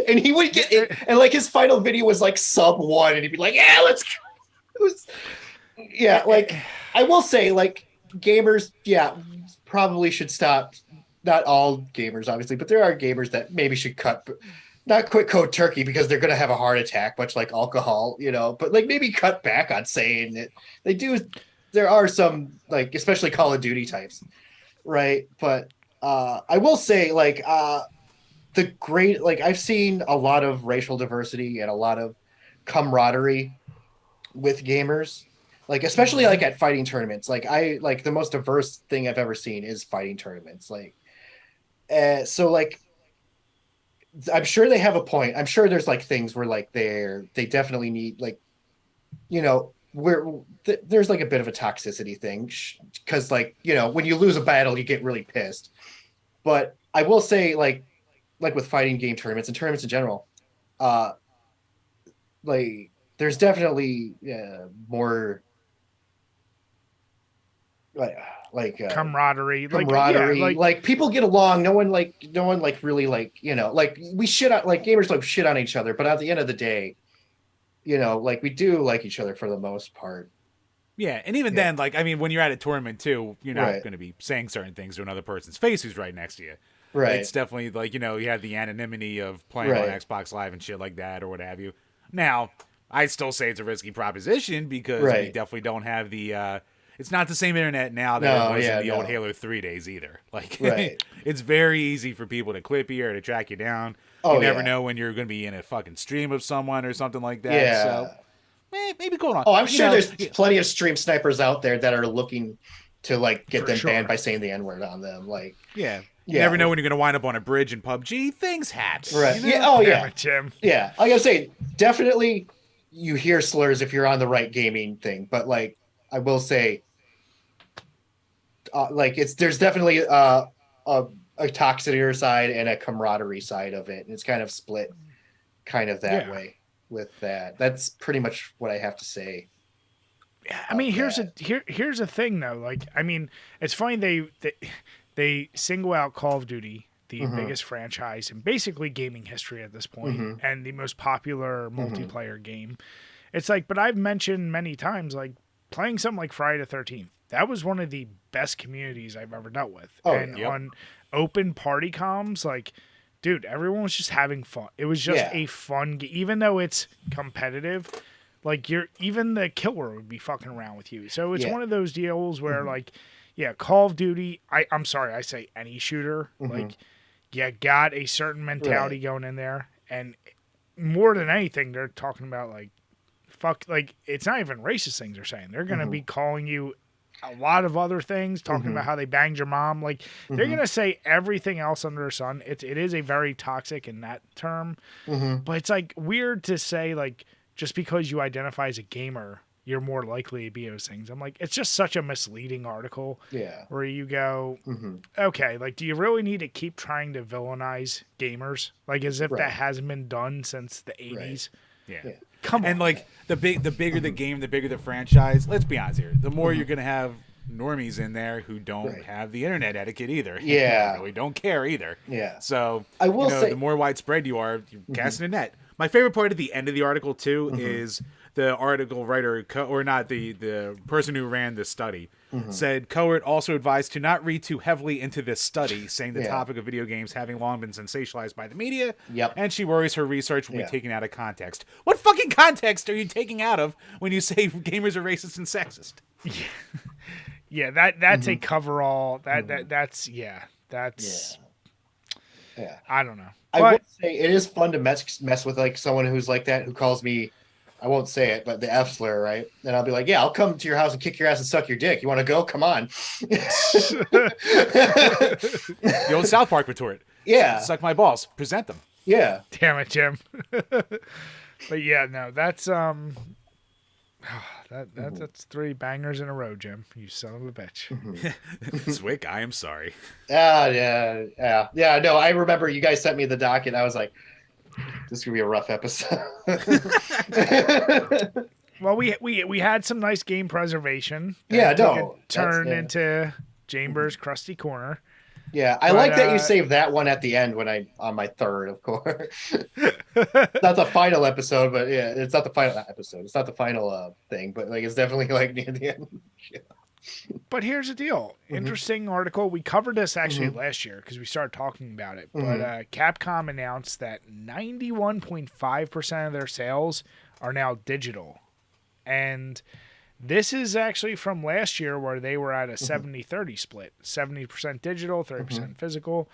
and he would get it, and like his final video was like sub 1, and he'd be like, yeah, let's go. Yeah, like, I will say, like, gamers, yeah, probably should stop. Not all gamers, obviously, but there are gamers that maybe should not quit cold turkey because they're going to have a heart attack, much like alcohol, you know, but like maybe cut back on saying it. They do. There are some, like, especially Call of Duty types, right? But I will say, like, I've seen a lot of racial diversity and a lot of camaraderie with gamers. Like, especially like at fighting tournaments, like the most diverse thing I've ever seen is fighting tournaments. Like, so like, I'm sure they have a point. I'm sure there's like things where like they definitely need, like, you know, there's like a bit of a toxicity thing because, like, you know, when you lose a battle, you get really pissed. But I will say, like with fighting game tournaments and tournaments in general, like, there's definitely more. Camaraderie, like people get along. No one really, like, you know, like, we shit on, like, gamers like shit on each other, but at the end of the day, you know, like, we do like each other for the most part. Yeah, and even then, like, I mean, when you're at a tournament too, you're not going to be saying certain things to another person's face who's right next to you. Right. It's definitely, like, you know, you have the anonymity of playing on Xbox Live and shit like that or what have you. Now, I'd still say it's a risky proposition because we definitely don't have the it's not the same internet now that it was in the old Halo 3 days either. Like, it's very easy for people to clip you or to track you down. You never know when you're going to be in a fucking stream of someone or something like that. Yeah. So, maybe going on. Oh, I'm sure there's plenty of stream snipers out there that are looking to, like, get them banned by saying the N-word on them. Like, yeah. You never know when you're going to wind up on a bridge in PUBG. Things hatch. Right. You know? Yeah. Oh, Damn yeah. it, Jim. Yeah. Like I say, definitely you hear slurs if you're on the right gaming thing. But like, I will say, there's definitely a toxicity side and a camaraderie side of it. And it's kind of split kind of that way with that. That's pretty much what I have to say. Yeah, I mean, here's a thing though. Like, I mean, it's funny they single out Call of Duty, the biggest franchise in basically gaming history at this point, and the most popular multiplayer game. It's like, but I've mentioned many times, like playing something like Friday the 13th. That was one of the best communities I've ever dealt with. On open party comms, like, dude, everyone was just having fun. It was just a fun game, even though it's competitive. Like even the killer would be fucking around with you. So it's one of those deals where like, Call of Duty. I'm sorry, I say any shooter. Like, you got a certain mentality going in there, and more than anything, they're talking about like, fuck. Like, it's not even racist things they're saying. They're gonna be calling you a lot of other things, talking about how they banged your mom. Like, they're gonna say everything else under the sun. It is a very toxic in that term, but it's like weird to say like, just because you identify as a gamer, you're more likely to be those things. I'm like, it's just such a misleading article. Yeah. Where you go, okay, like, do you really need to keep trying to villainize gamers? Like, as if that hasn't been done since the 80s. Right. Yeah. Come on. And like the bigger the game, the bigger the franchise. Let's be honest here. The more you're gonna have normies in there who don't have the internet etiquette either. Yeah. Really don't care either. Yeah. So I will say, the more widespread you are, you're casting a net. My favorite part at the end of the article, too, is the article writer, or not, the person who ran the study, said Cohort also advised to not read too heavily into this study, saying the topic of video games having long been sensationalized by the media, and she worries her research will be taken out of context. What fucking context are you taking out of when you say gamers are racist and sexist? Yeah, that's a coverall. That's I don't know. I would say it is fun to mess with like someone who's like that, who calls me, I won't say it, but the F slur, right? And I'll be like, yeah, I'll come to your house and kick your ass and suck your dick. You want to go? Come on. The old South Park retort. Yeah. Suck my balls. Present them. Yeah. Damn it, Jim. But yeah, no, that's that's 3 bangers in a row, Jim. You son of a bitch. Zwick, I am sorry. Yeah. No, I remember you guys sent me the doc, and I was like, this is gonna be a rough episode. Well, we had some nice game preservation. Turn into Chambers' crusty corner. Yeah, I like that you saved that one at the end on my third, of course. Not the final episode, but yeah, it's not the final episode. It's not the final thing, but like it's definitely like near the end. Yeah. But here's the deal. Interesting article. We covered this actually last year because we started talking about it. But Capcom announced that 91.5% of their sales are now digital. And this is actually from last year where they were at a 70-30 split. 70% digital, 30% physical.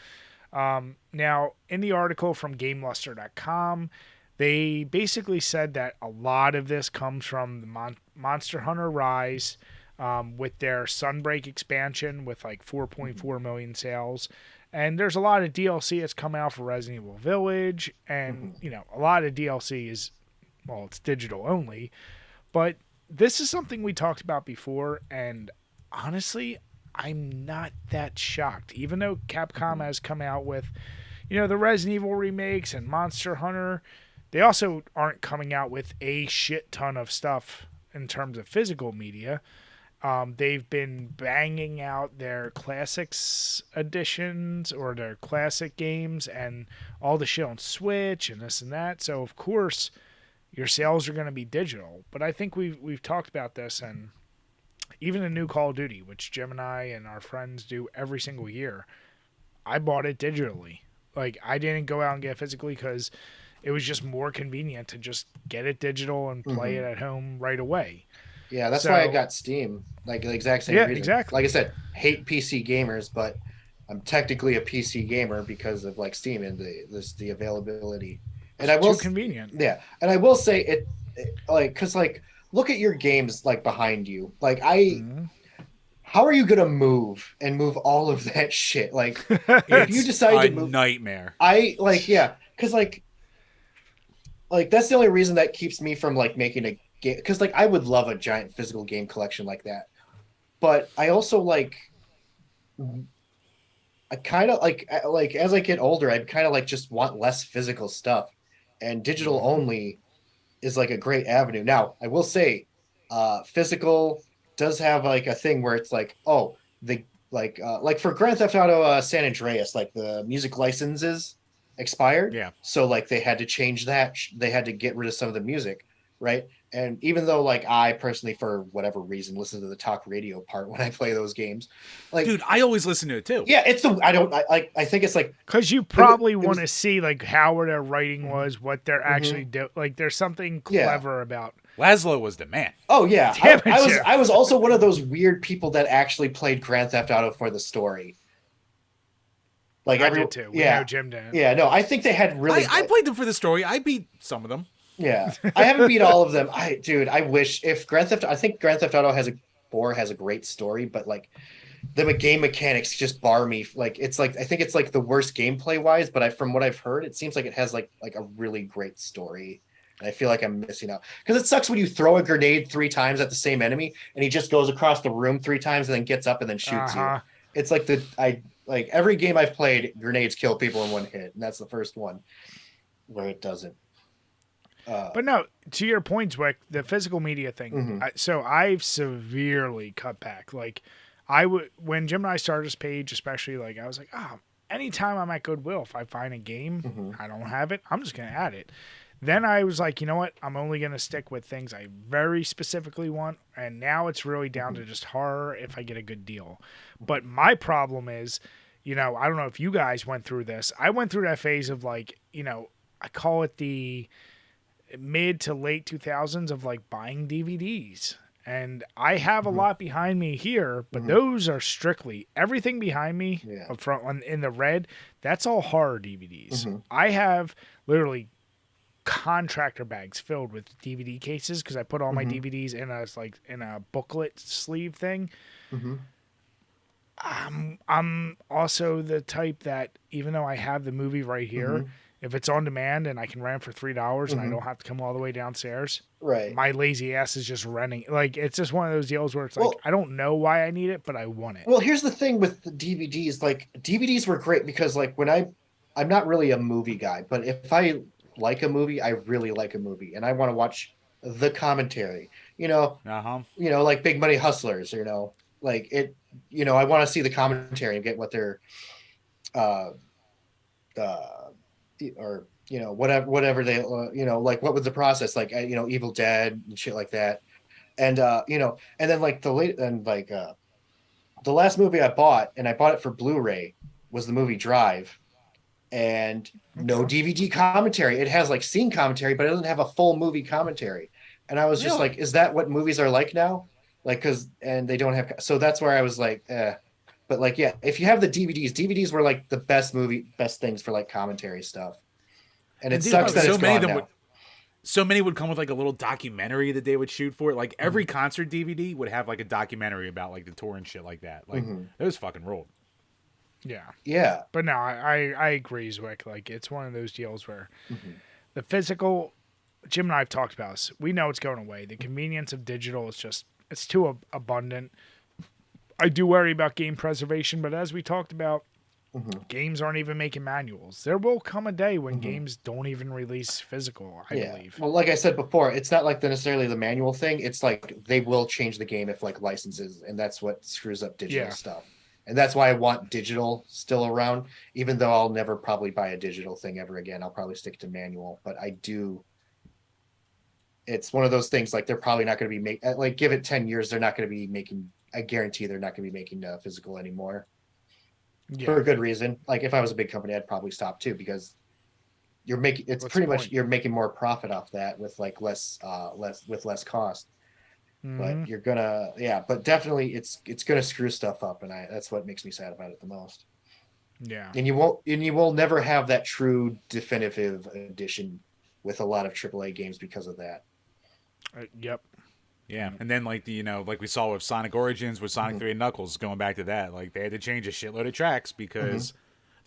Now, in the article from GameLuster.com, they basically said that a lot of this comes from the Monster Hunter Rise with their Sunbreak expansion with like 4.4 million sales. And there's a lot of DLC that's come out for Resident Evil Village. And, a lot of DLC is, well, it's digital only. But this is something we talked about before, and honestly, I'm not that shocked. Even though Capcom has come out with, the Resident Evil remakes and Monster Hunter, they also aren't coming out with a shit ton of stuff in terms of physical media. They've been banging out their classics editions or their classic games and all the shit on Switch and this and that. So, of course, your sales are going to be digital. But I think we've talked about this, and even a new Call of Duty, which Jim and I and our friends do every single year, I bought it digitally. Like, I didn't go out and get it physically because it was just more convenient to just get it digital and play it at home right away. Yeah, that's why I got Steam. Like, the exact same reason. Exactly. Like I said, hate PC gamers, but I'm technically a PC gamer because of, like, Steam and the availability. And I will too convenient. Yeah, and I will say it like, because like, look at your games like behind you. Like how are you gonna move all of that shit? Like, if you It's decide a to move, nightmare. I like, yeah, because like that's the only reason that keeps me from like making a game. Because like I would love a giant physical game collection like that, but I also like I kind of like as I get older, I kind of like just want less physical stuff, and digital Hmm. only is like a great avenue. Now, I will say, physical does have like a thing where it's like, oh, the like for Grand Theft Auto San Andreas, like the music licenses expired, Yeah. so like they had to change that. They had to get rid of some of the music, right? And even though like I personally, for whatever reason, listen to the talk radio part when I play those games, like Dude, I always listen to it too. yeah, it's the I don't I like I think it's like Because you it was probably it want was to see like how their writing mhm, was, what they're actually mhm, do. Like there's something yeah. clever about. Laszlo was the man. Oh yeah, Damn I it, was Jeff. I was also one of those weird people that actually played Grand Theft Auto for the story. Like I every did too. We know yeah, Jim didn't. yeah. No, I think they had really I played them for the story. I beat some of them. yeah. I haven't beat all of them. I dude, I wish if Grand Theft. I think Grand Theft Auto has a four has a great story, but like the game mechanics just bar me. Like it's like I think it's like the worst gameplay wise, but I from what I've heard, it seems like it has like a really great story. And I feel like I'm missing out because it sucks when you throw a grenade three times at the same enemy and he just goes across the room three times and then gets up and then Uh shoots you. huh. It's like the I like every game I've played, grenades kill people in one hit, and that's the first one where it doesn't. But no, to your point, Zwick, the physical media thing. Mhm, So I've severely cut back. Like I would when Jim and I started this page, especially like I was like, oh, anytime I'm at Goodwill, if I find a game, mhm, I don't have it, I'm just gonna add it. Then I was like, you know what? I'm only gonna stick with things I very specifically want, and now it's really down to mhm, just horror if I get a good deal. But my problem is, I don't know if you guys went through this. I went through that phase of like, I call it the mid to late 2000s of like buying DVDs. And I have a mhm, lot behind me here, but mhm. those are strictly everything behind me Yeah. up front in the red. That's all horror DVDs. Mhm, I have literally contractor bags filled with DVD cases because I put all my mhm, DVDs in a booklet sleeve thing. mhm, I'm also the type that even though I have the movie right here, mhm, if it's on demand and I can rent for $3 and I mhm. don't have to come all the way downstairs, Right. my lazy ass is just renting. Like it's just one of those deals where it's like Well, I don't know why I need it, but I want it. Well, here's the thing with the DVDs. Like DVDs were great because like I'm not really a movie guy, but if I like a movie, I really like a movie and I want to watch the commentary. Uh huh. Like Big Money Hustlers, like it, I want to see the commentary and get what they're uh uh or whatever they like what was the process like Evil Dead and shit like that. And and then like the last movie I bought, and I bought it for Blu-ray, was the movie Drive, and no Okay. DVD commentary. It has like scene commentary, but it doesn't have a full movie commentary. And I was just like, Really? is that what movies are like now? Like, and they don't have, so that's where I was like, eh. But like, yeah, if you have the DVDs were like the best things for like commentary stuff. And it And dude, sucks Oh that yeah. it's so many of gone them would now. so many would come with like a little documentary that they would shoot for it. Like every Mhm, concert DVD would have like a documentary about like the tour and shit like that. Like mhm. it was fucking ruled. Yeah. Yeah. But no, I agree, Zwick. Like it's one of those deals where Mhm, the physical Jim and I have talked about this. We know it's going away. The convenience of digital is just it's too abundant. I do worry about game preservation, but as we talked about, mhm, games aren't even making manuals. There will come a day when mhm. games don't even release physical, I Yeah. believe. Well, like I said before, it's not like necessarily the manual thing. It's like they will change the game if like licenses, and that's what screws up digital Yeah. stuff. And that's why I want digital still around, even though I'll never probably buy a digital thing ever again. I'll probably stick to manual, but I do. It's one of those things like they're probably not going to be like give it 10 years, they're not going to be making. I guarantee they're not going to be making physical anymore for Yeah. a good reason. Like if I was a big company, I'd probably stop too because you're making it's What's the pretty much point? you're making more profit off that with like less cost. But Hmm. you're gonna but definitely it's gonna screw stuff up, and I that's what makes me sad about it the most. Yeah. And you will never have that true definitive edition with a lot of AAA games because of that. Yep. Yeah, and then like like we saw with Sonic Origins with Sonic 3 and Knuckles, going back to that, like they had to change a shitload of tracks because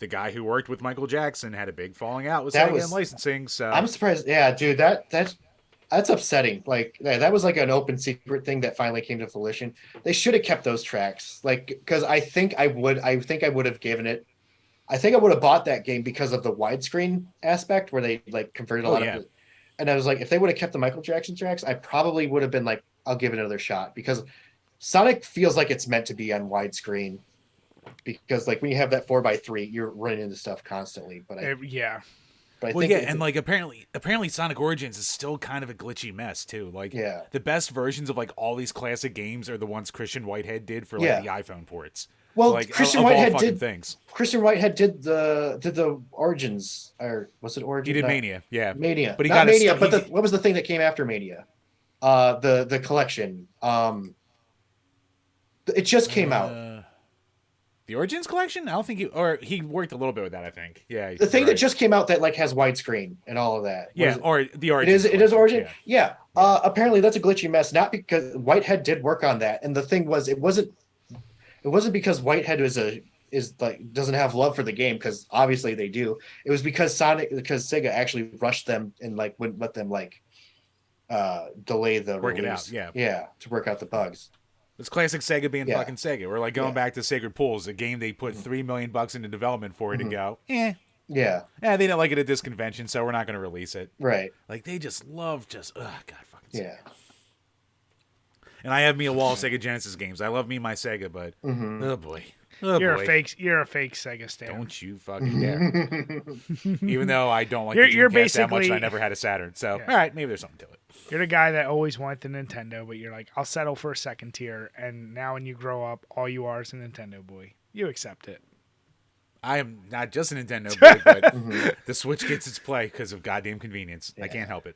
the guy who worked with Michael Jackson had a big falling out with That Sega and was. licensing. So I'm surprised. Yeah, dude, that's upsetting. Like that was like an open secret thing that finally came to fruition. They should have kept those tracks. Like because I would have given it. I think I would have bought that game because of the widescreen aspect where they like converted a lot of it. And I was like, if they would have kept the Michael Jackson tracks, I probably would have been like, I'll give it another shot because Sonic feels like it's meant to be on widescreen. Because like when you have that 4x3, you're running into stuff constantly. But I think and like apparently Sonic Origins is still kind of a glitchy mess too. Like the best versions of like all these classic games are the ones Christian Whitehead did for like the iPhone ports. Well, so, like, Christian Whitehead did things. Christian Whitehead did the Origins, or was it Origins? He did Mania, yeah. Mania, but he not got Mania. But what was the thing that came after Mania? The collection. It just came out. The Origins collection? I don't think he worked a little bit with that. I think, yeah. The thing that just came out that like has widescreen and all of that. Or the Origins. It is Origin. Yeah. Apparently that's a glitchy mess. Not because Whitehead did work on that, and the thing was, it wasn't because Whitehead doesn't have love for the game, because obviously they do. It was because Sega actually rushed them and like wouldn't let them like delay the work release. it out. To work out the bugs. It's classic Sega being fucking Sega. We're like going back to Sacred Pools, a game they put $3 million into development for it to go. Yeah, they didn't like it at this convention, so we're not going to release it. Right. Like they just love God fucking Sega. Yeah. And I have me a wall of Sega Genesis games. I love me my Sega, but oh boy. You're a fake Sega stan. Don't you fucking dare. Even though I don't like you're the Dreamcast that much, and I never had a Saturn. So, all right, maybe there's something to it. You're the guy that always wanted the Nintendo, but you're like, I'll settle for a second tier. And now when you grow up, all you are is a Nintendo boy. You accept it. I am not just a Nintendo boy, but the Switch gets its play because of goddamn convenience. I can't help it.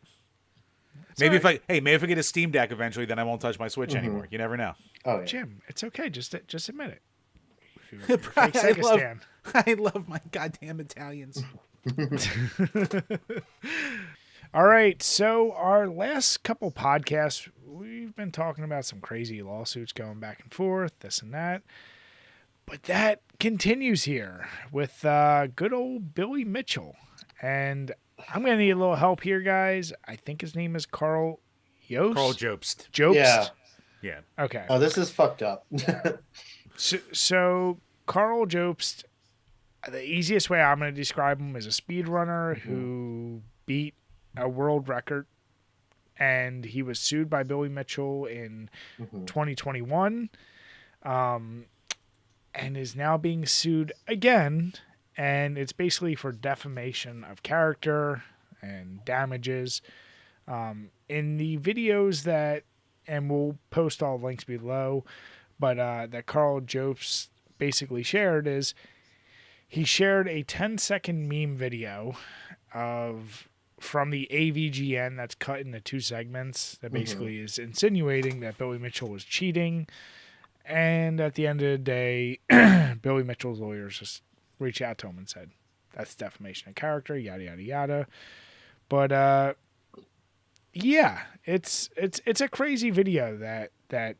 Maybe if I get a Steam Deck eventually, then I won't touch my Switch anymore. You never know. Oh, yeah. Jim, it's okay. Just admit it. I love my goddamn Italians. All right, so our last couple podcasts, we've been talking about some crazy lawsuits going back and forth, this and that. But that continues here with good old Billy Mitchell. And I'm going to need a little help here, guys. I think his name is Carl Jobst. Carl Jobst. Jobst? Yeah. Okay. Oh, this is fucked up. So Carl Jobst, the easiest way I'm going to describe him is a speedrunner who beat a world record, and he was sued by Billy Mitchell in 2021, and is now being sued again, and it's basically for defamation of character and damages. In the videos that, and we'll post all links below, but that Carl Jobst basically shared is he shared a 10-second meme video from the AVGN that's cut into two segments that basically is insinuating that Billy Mitchell was cheating. And at the end of the day, Billy Mitchell's lawyers just reached out to him and said, that's defamation of character, yada, yada, yada. But, yeah, it's a crazy video that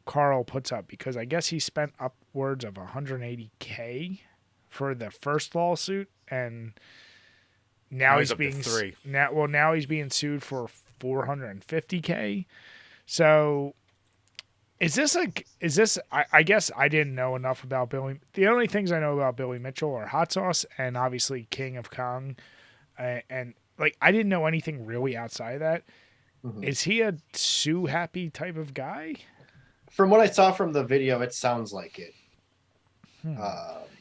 Carl puts up, because I guess he spent upwards of $180K for the first lawsuit, and now he's being now he's being sued for $450K. So is this I guess I didn't know enough about Billy. The only things I know about Billy Mitchell are Hot Sauce and obviously King of Kong, and like I didn't know anything really outside of that. Is he a sue happy type of guy? From what I saw from the video, it sounds like it.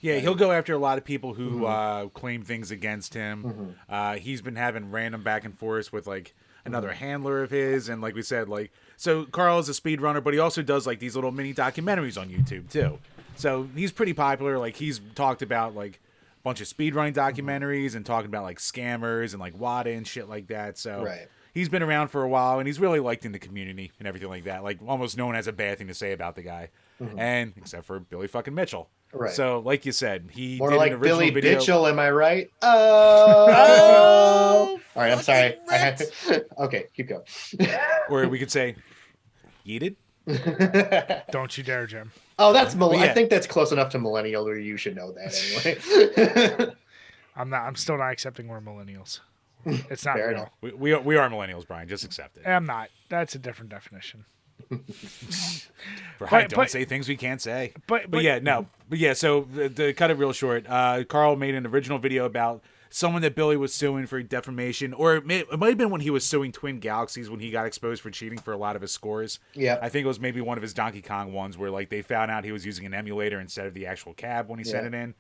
He'll go after a lot of people who claim things against him. He's been having random back and forth with like another handler of his, and like we said, like, so Carl is a speedrunner, but he also does like these little mini documentaries on YouTube too. So he's pretty popular. Like he's talked about like a bunch of speedrunning documentaries and talking about like scammers and like WADA and shit like that. So he's been around for a while, and he's really liked in the community and everything like that. Like almost no one has a bad thing to say about the guy, and except for Billy fucking Mitchell. Right. So, like you said, he more did like an original Billy video. Mitchell, am I right? Oh. All right, I'm sorry. I had to. Okay, keep going. Or we could say Yeeted. Don't you dare, Jim. Oh, that's yeah. I think that's close enough to millennial where you should know that anyway. I'm still not accepting we're millennials. It's not Fair real. enough. We are millennials, Brian. Just accept it. I'm not. That's a different definition. Brian, don't but- say things we can't say. but- Yeah. So to cut it real short, Carl made an original video about someone that Billy was suing for defamation, or it might have been when he was suing Twin Galaxies when he got exposed for cheating for a lot of his scores. Yeah. I think it was maybe one of his Donkey Kong ones where like they found out he was using an emulator instead of the actual cab when he sent it in.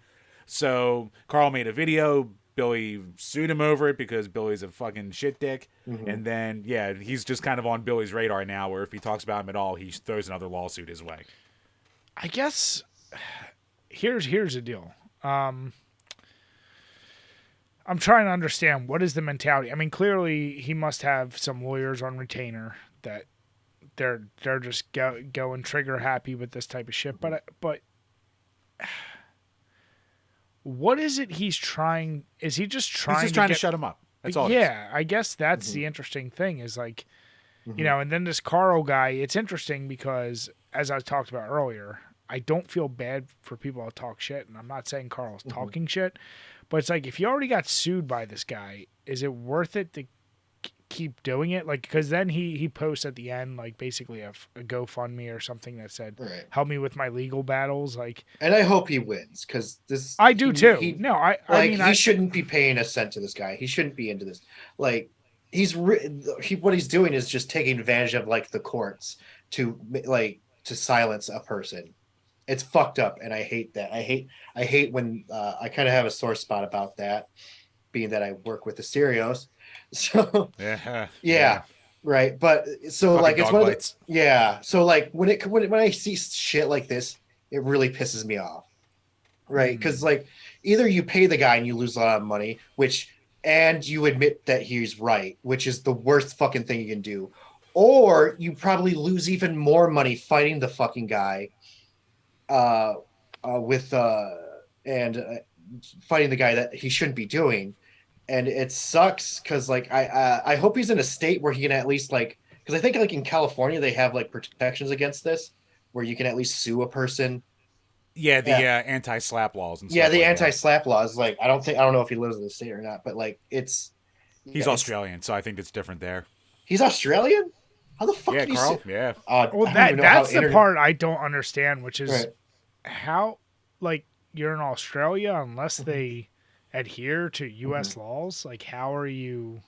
So Carl made a video. Billy sued him over it because Billy's a fucking shit dick. And then, yeah, he's just kind of on Billy's radar now where if he talks about him at all, he throws another lawsuit his way. I guess here's the deal. I'm trying to understand what is the mentality. I mean, clearly he must have some lawyers on retainer that they're just going trigger happy with this type of shit. But what is it he's trying? Is he just trying? He's just trying to shut him up. That's all. Yeah, I guess that's the interesting thing is like, you know, and then this Carl guy. It's interesting because as I talked about earlier, I don't feel bad for people that talk shit, and I'm not saying Carl's talking shit, but it's like if you already got sued by this guy, is it worth it to keep doing it? Like, because then he posts at the end like basically a GoFundMe or something that said, Right. "Help me with my legal battles." Like, And I hope he wins because this. I do too. I mean, he shouldn't be paying a cent to this guy. He shouldn't be into this. Like what he's doing is just taking advantage of like the courts to silence a person. It's fucked up, and I hate that. I hate when I kind of have a sore spot about that, being that I work with the Asterios. So yeah. Right. But so Fucking like it's dog one of bites. so like when I see shit like this, it really pisses me off. Right? Because like either you pay the guy and you lose a lot of money, and you admit that he's right, which is the worst fucking thing you can do, or you probably lose even more money fighting the fucking guy, fighting the guy that he shouldn't be doing. And it sucks because like I hope he's in a state where he can at least like, because I think like in California they have like protections against this where you can at least sue a person. Yeah, the anti-slap laws and stuff. Yeah, the like anti-slap laws. Like I don't know if he lives in the state or not, but like it's. He's Australian, so I think it's different there. He's Australian? How the fuck? Yeah, did he Carl. sue? Yeah. well, that's the part I don't understand, which is how like you're in Australia unless they adhere to U.S. laws. Like, how are you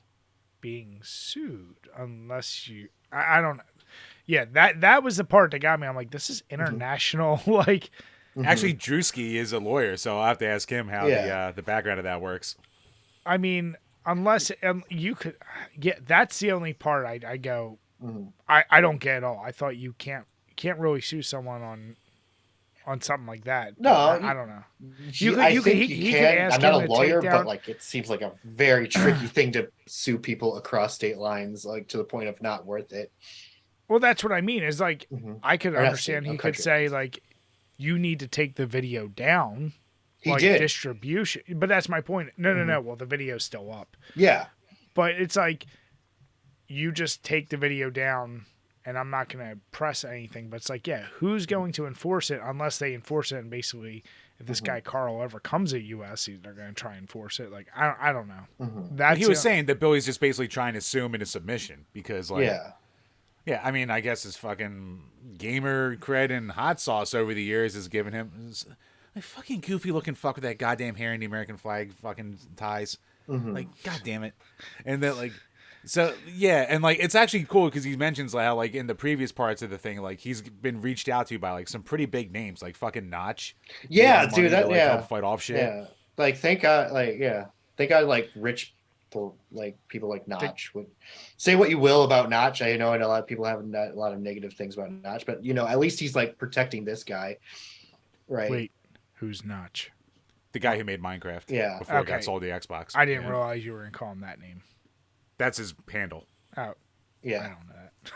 being sued unless you? I don't know. Yeah, that was the part that got me. I'm like, this is international. Like, actually, Drewski is a lawyer, so I'll have to ask him how the background of that works. I mean, unless you could, yeah, that's the only part I go. I don't get at all. I thought you can't really sue someone on something like that. No, I don't know. I think you can. I'm not a lawyer, but but like it seems like a very tricky thing to sue people across state lines, like to the point of not worth it. Well, that's what I mean. Is like I could understand he could say like, you need to take the video down. He like did distribution, but that's my point. No. Well, the video's still up. Yeah, but it's like you just take the video down. And I'm not going to press anything, but it's like, yeah, who's going to enforce it unless they enforce it? And basically, if this guy Carl ever comes to U.S., they're going to try and enforce it. Like, I don't know. That's he was saying that Billy's just basically trying to sue him into submission because, like, yeah. I mean, I guess his fucking gamer cred and hot sauce over the years has given him like fucking goofy looking fuck with that goddamn hair and the American flag fucking ties. Like, god damn it, and then like. So yeah, and like it's actually cool because he mentions like how like in the previous parts of the thing, like he's been reached out to by like some pretty big names, like fucking Notch. Yeah, dude, that help fight off shit. Yeah, like thank God, like rich, like people like Notch would say what you will about Notch. I know a lot of people have a lot of negative things about Notch, but you know at least he's like protecting this guy, right? Wait, who's Notch? The guy who made Minecraft. Yeah, before it got sold to the Xbox. I didn't realize you were gonna call him that name. That's his handle. Oh, yeah.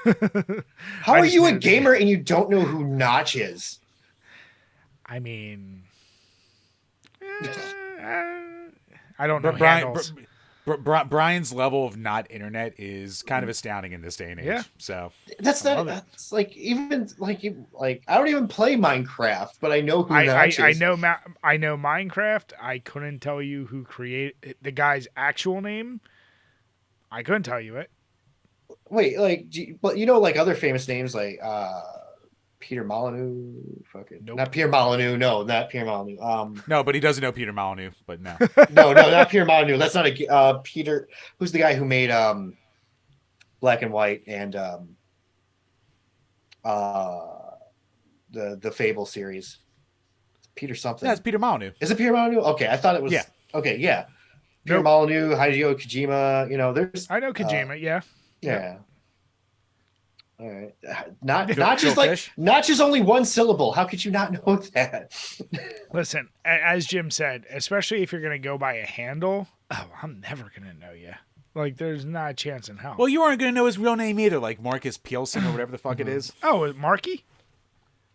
I don't know that. How are you a gamer and you don't know who Notch is? I mean, I don't know handles. Brian's level of not internet is kind of astounding in this day and age. Yeah. So That's I not. love it. That's like even like I don't even play Minecraft, but I know who I Notch is. I know Minecraft. I couldn't tell you who created the guy's actual name. I couldn't tell you it. Wait, like, but you know, like other famous names like Peter Molyneux. Fucking Nope. not Peter Molyneux. No, not Peter Molyneux. no, but he doesn't know Peter Molyneux. But no, No, not Peter Molyneux. That's not a Peter. Who's the guy who made Black and White and the Fable series? Peter something. that's Peter Molyneux. Is it Peter Molyneux? Okay, I thought it was. Yeah. Okay, yeah. Peter Nope. Molyneux, Hideo Kojima. You know, there's. I know Kojima. Yeah. Yeah. All right. Not Phil just like Fish? not just only one syllable. How could you not know that? Listen, as Jim said, especially if you're gonna go by a handle, I'm never gonna know you. Like, there's not a chance in hell. Well, you aren't going to know his real name either, like Marcus Pielsen or whatever the fuck it is. Oh, Marky?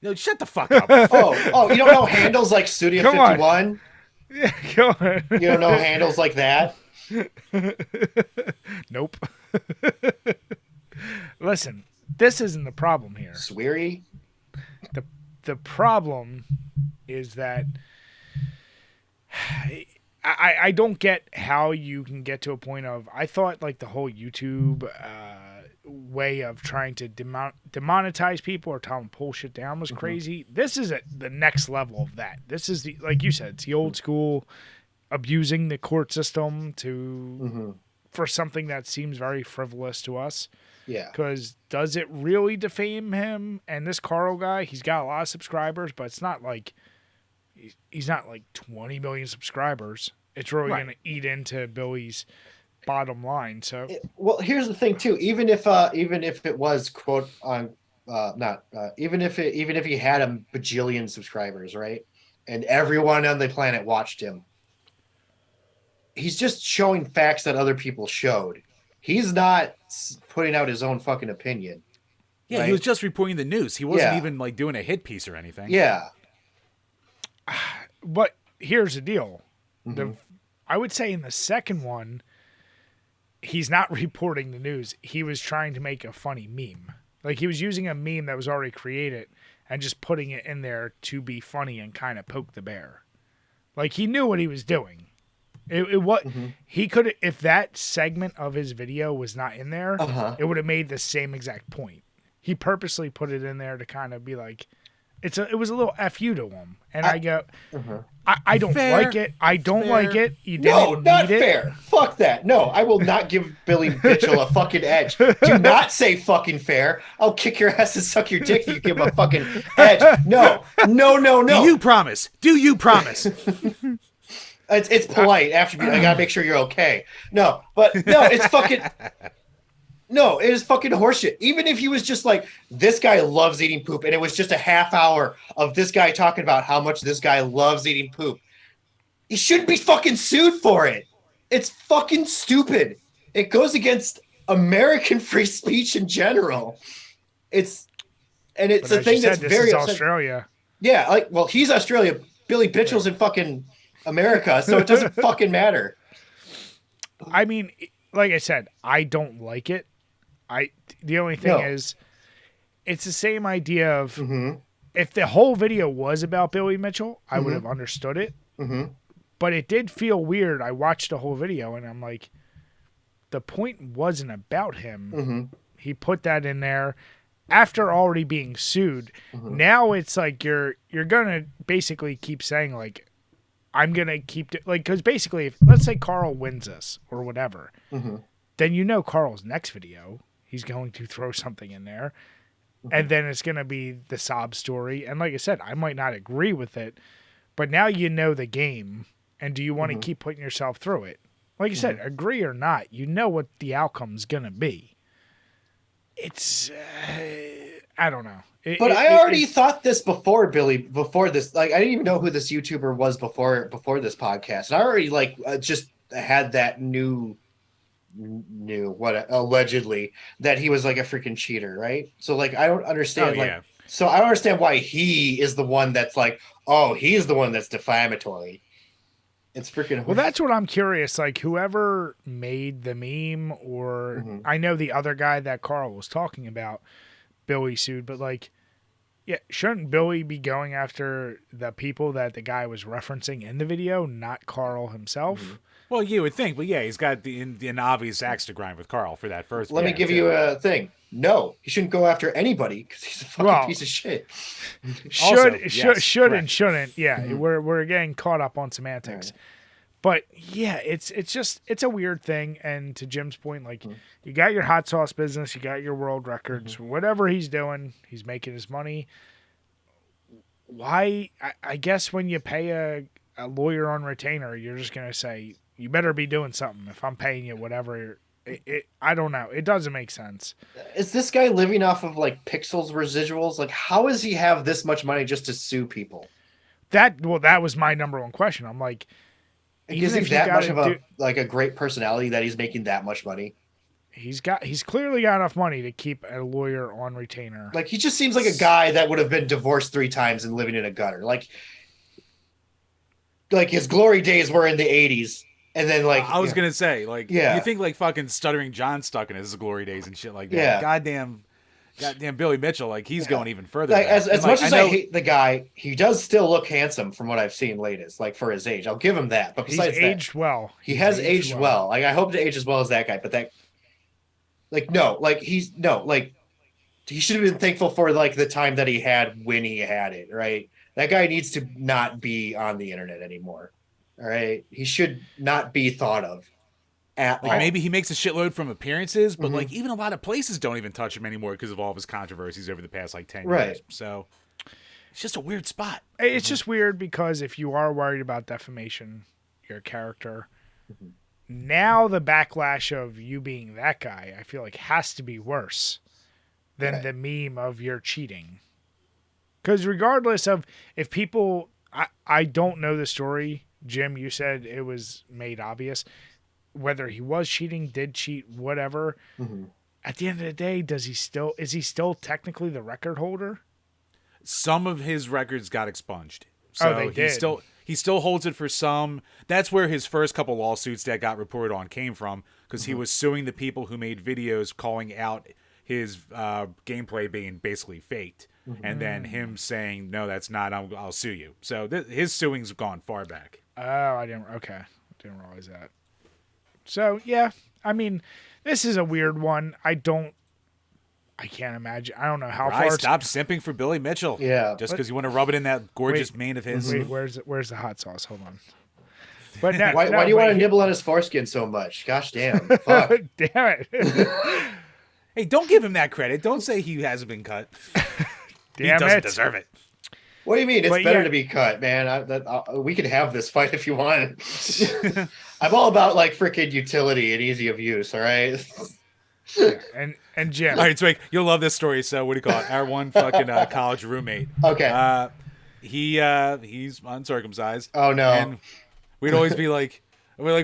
No, shut the fuck up. Oh, you don't know handles like Studio Come on. 51? Yeah, go on. You don't know handles like that? Nope. Listen, this isn't the problem here. Sweary? The problem is that I don't get how you can get to a point of, I thought like the whole YouTube way of trying to demonetize people or tell them pull shit down was crazy. This is the next level of that. This is the, like you said, it's the old school abusing the court system for something that seems very frivolous to us. Yeah. Because does it really defame him? And this Carl guy, he's got a lot of subscribers, but it's not like he's not like 20 million subscribers. It's really going to eat into Billy's bottom line. So Well, here's the thing too. Even if it was quote on even if he had a bajillion subscribers, right? And everyone on the planet watched him. He's just showing facts that other people showed. He's not putting out his own fucking opinion. Yeah, right? he was just reporting the news. He wasn't even like doing a hit piece or anything. Yeah. but here's the deal. I would say in the second one, he's not reporting the news. He was trying to make a funny meme. Like, he was using a meme that was already created and just putting it in there to be funny and kind of poke the bear. Like, he knew what he was doing. He could, if that segment of his video was not in there, it would have made the same exact point. He purposely put it in there to kind of be like, it was a little FU to him. And I go, I don't like it. I don't like it. You didn't not need it. fair. Fuck that. No, I will not give Billy Mitchell a fucking edge. Do not say fucking fair. I'll kick your ass and suck your dick if you give him a fucking edge. No. Do you promise? It's polite after I gotta make sure you're okay. No, it's fucking. No, it is fucking horseshit. Even if he was just like, this guy loves eating poop, and it was just a half hour of this guy talking about how much this guy loves eating poop, he shouldn't be fucking sued for it. It's fucking stupid. It goes against American free speech in general. It's a thing that's very this is Australia. Yeah, like, well, he's Australia. Billy Mitchell's in fucking America, so it doesn't fucking matter. I mean, like I said, I don't like it. The only thing is, it's the same idea of if the whole video was about Billy Mitchell, I would have understood it. But it did feel weird. I watched the whole video and I'm like, the point wasn't about him. He put that in there after already being sued. Now it's like you're gonna basically keep saying like, I'm gonna keep because basically, if let's say Carl wins this or whatever, then you know Carl's next video, he's going to throw something in there, and then it's gonna be the sob story. And like I said, I might not agree with it, but now you know the game, and do you want to keep putting yourself through it? Like you said, agree or not, you know what the outcome's gonna be. It's I don't know. I already thought this before this. Like, I didn't even know who this YouTuber was before this podcast. And I already just had that new allegedly that he was like a freaking cheater, right? So like, I don't understand. So I don't understand why he is the one that's like, oh, he's the one that's defamatory. It's freaking. Well, that's what I'm curious. Like, whoever made the meme, or I know the other guy that Carl was talking about, Billy sued, but like, yeah, shouldn't Billy be going after the people that the guy was referencing in the video, not Carl himself? Well, you would think, but yeah, he's got an obvious axe to grind with Carl for that first. Let me give you a thing. No, he shouldn't go after anybody because he's a fucking piece of shit. Should and shouldn't. Yeah, we're getting caught up on semantics. Right. But yeah, it's a weird thing. And to Jim's point, like you got your hot sauce business, you got your world records, whatever he's doing, he's making his money. Why? I guess when you pay a lawyer on retainer, you're just gonna say you better be doing something. If I'm paying you whatever, I don't know. It doesn't make sense. Is this guy living off of like Pixels residuals? Like, how does he have this much money just to sue people? That was my number one question. I'm like, is he that much of a great personality that he's making that much money? He's clearly got enough money to keep a lawyer on retainer. Like, he just seems like a guy that would have been divorced 3 times and living in a gutter. Like his glory days were in the 80s. And then, like, I was gonna say, like, you think like fucking Stuttering John stuck in his glory days and shit like that. Yeah. Goddamn Billy Mitchell, like he's going even further. Like, as much as I hate the guy, he does still look handsome from what I've seen latest, like for his age. I'll give him that. But besides he's aged well. He has aged well. Like, I hope to age as well as that guy. But that, like, he should have been thankful for like the time that he had when he had it. Right, that guy needs to not be on the internet anymore. All right, he should not be thought of at all. Maybe he makes a shitload from appearances, but like even a lot of places don't even touch him anymore because of all of his controversies over the past like 10 years. So it's just a weird spot. It's just weird because if you are worried about defamation, your character, now the backlash of you being that guy, I feel like has to be worse than the meme of you're cheating. Because regardless of if people, I don't know the story. Jim, you said it was made obvious. Whether he was cheating, did cheat, whatever. At the end of the day, is he still technically the record holder? Some of his records got expunged. So they did. He still holds it for some. That's where his first couple lawsuits that got reported on came from, because he was suing the people who made videos calling out his gameplay being basically faked. And then him saying, no, that's not, I'll sue you. So his suing's gone far back. Oh, I didn't realize that. So, yeah, I mean, this is a weird one. I can't imagine. I don't know how far. Stop simping for Billy Mitchell. Yeah. Just because you want to rub it in that gorgeous mane of his. Wait, where's the hot sauce? Hold on. But why do you want to nibble on his foreskin so much? Gosh damn. Fuck. Damn it. Hey, don't give him that credit. Don't say he hasn't been cut. He doesn't deserve it. What do you mean? It's better to be cut, man. We can have this fight if you want. I'm all about like freaking utility and easy of use. All right. Yeah, and Jim. All right, Zwick, you'll love this story. So what do you call it? Our one fucking college roommate. Okay. He's uncircumcised. Oh no. And we'd always be like, well,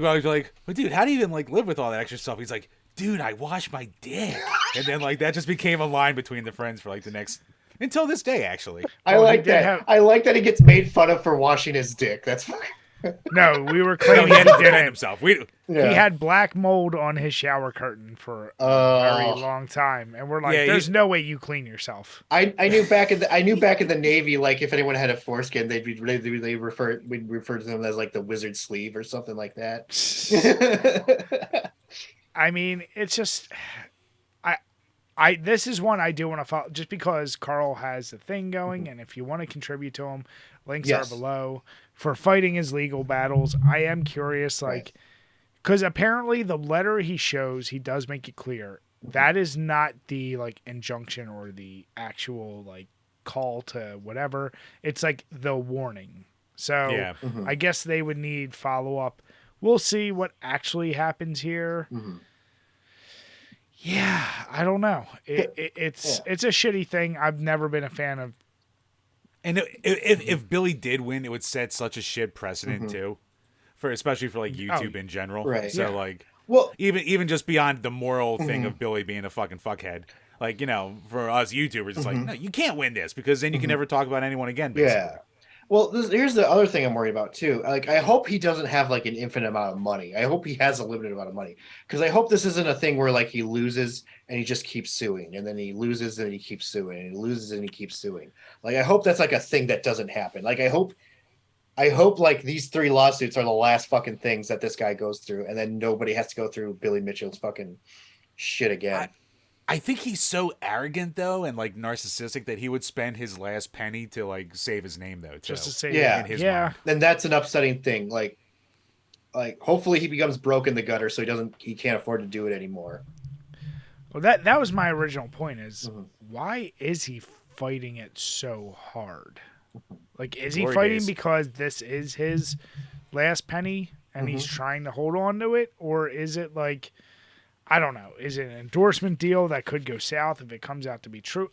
dude, how do you even like live with all that extra stuff? He's like, dude, I wash my dick. And then like that just became a line between the friends for like the next. Until this day, actually. I like that. I like that he gets made fun of for washing his dick. That's fine. No, we were claiming he had to defend himself. He had black mold on his shower curtain for a very long time, and we're like, "There's no way you clean yourself." I knew back in the Navy, like if anyone had a foreskin, we'd refer to them as like the wizard sleeve or something like that. I mean, it's just. This is one I do want to follow, just because Carl has the thing going, and if you want to contribute to him, links are below for fighting his legal battles. I am curious, like, because apparently the letter he shows, he does make it clear that is not the like injunction or the actual like call to whatever. It's like the warning. So I guess they would need follow up. We'll see what actually happens here. Yeah, I don't know. It's a shitty thing. I've never been a fan of. And if Billy did win, it would set such a shit precedent too, especially for like YouTube in general. Right. So like, well, even just beyond the moral thing of Billy being a fucking fuckhead, like for us YouTubers, it's like no, you can't win this because then you can never talk about anyone again. Basically. Yeah. Well, here's the other thing I'm worried about too. Like, I hope he doesn't have like an infinite amount of money. I hope he has a limited amount of money because I hope this isn't a thing where like he loses and he just keeps suing, and then he loses and he keeps suing, and he loses and he keeps suing. Like, I hope that's like a thing that doesn't happen. Like, I hope like these 3 lawsuits are the last fucking things that this guy goes through, and then nobody has to go through Billy Mitchell's fucking shit again. I think he's so arrogant though and like narcissistic that he would spend his last penny to like save his name though. Just to Too, say, Yeah. in his yeah. mind. Then that's an upsetting thing. Like hopefully he becomes broke in the gutter so he can't afford to do it anymore. Well, that was my original point is Mhm. why is he fighting it so hard? Like, is he Glory fighting days. because this is his last penny and he's trying to hold on to it? Or is it like, I don't know, is it an endorsement deal that could go south if it comes out to be true?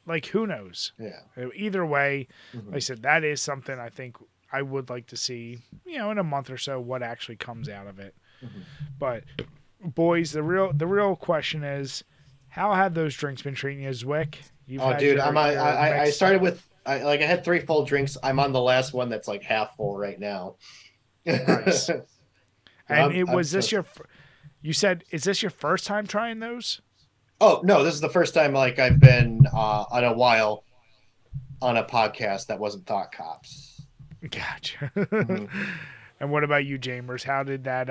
Like, who knows? Yeah. Either way, like I said, that is something I think I would like to see, in a month or so, what actually comes out of it. But boys, the real question is, how have those drinks been treating you, Zwick? You've Oh, had dude, your I mix- started with I had 3 full drinks. I'm on the last one that's like half full right now. Nice. And I'm you said, is this your first time trying those? Oh no, this is the first time like I've been on a while on a podcast that wasn't Thought Cops. Gotcha. Mhm. And what about you, Jamers? How did that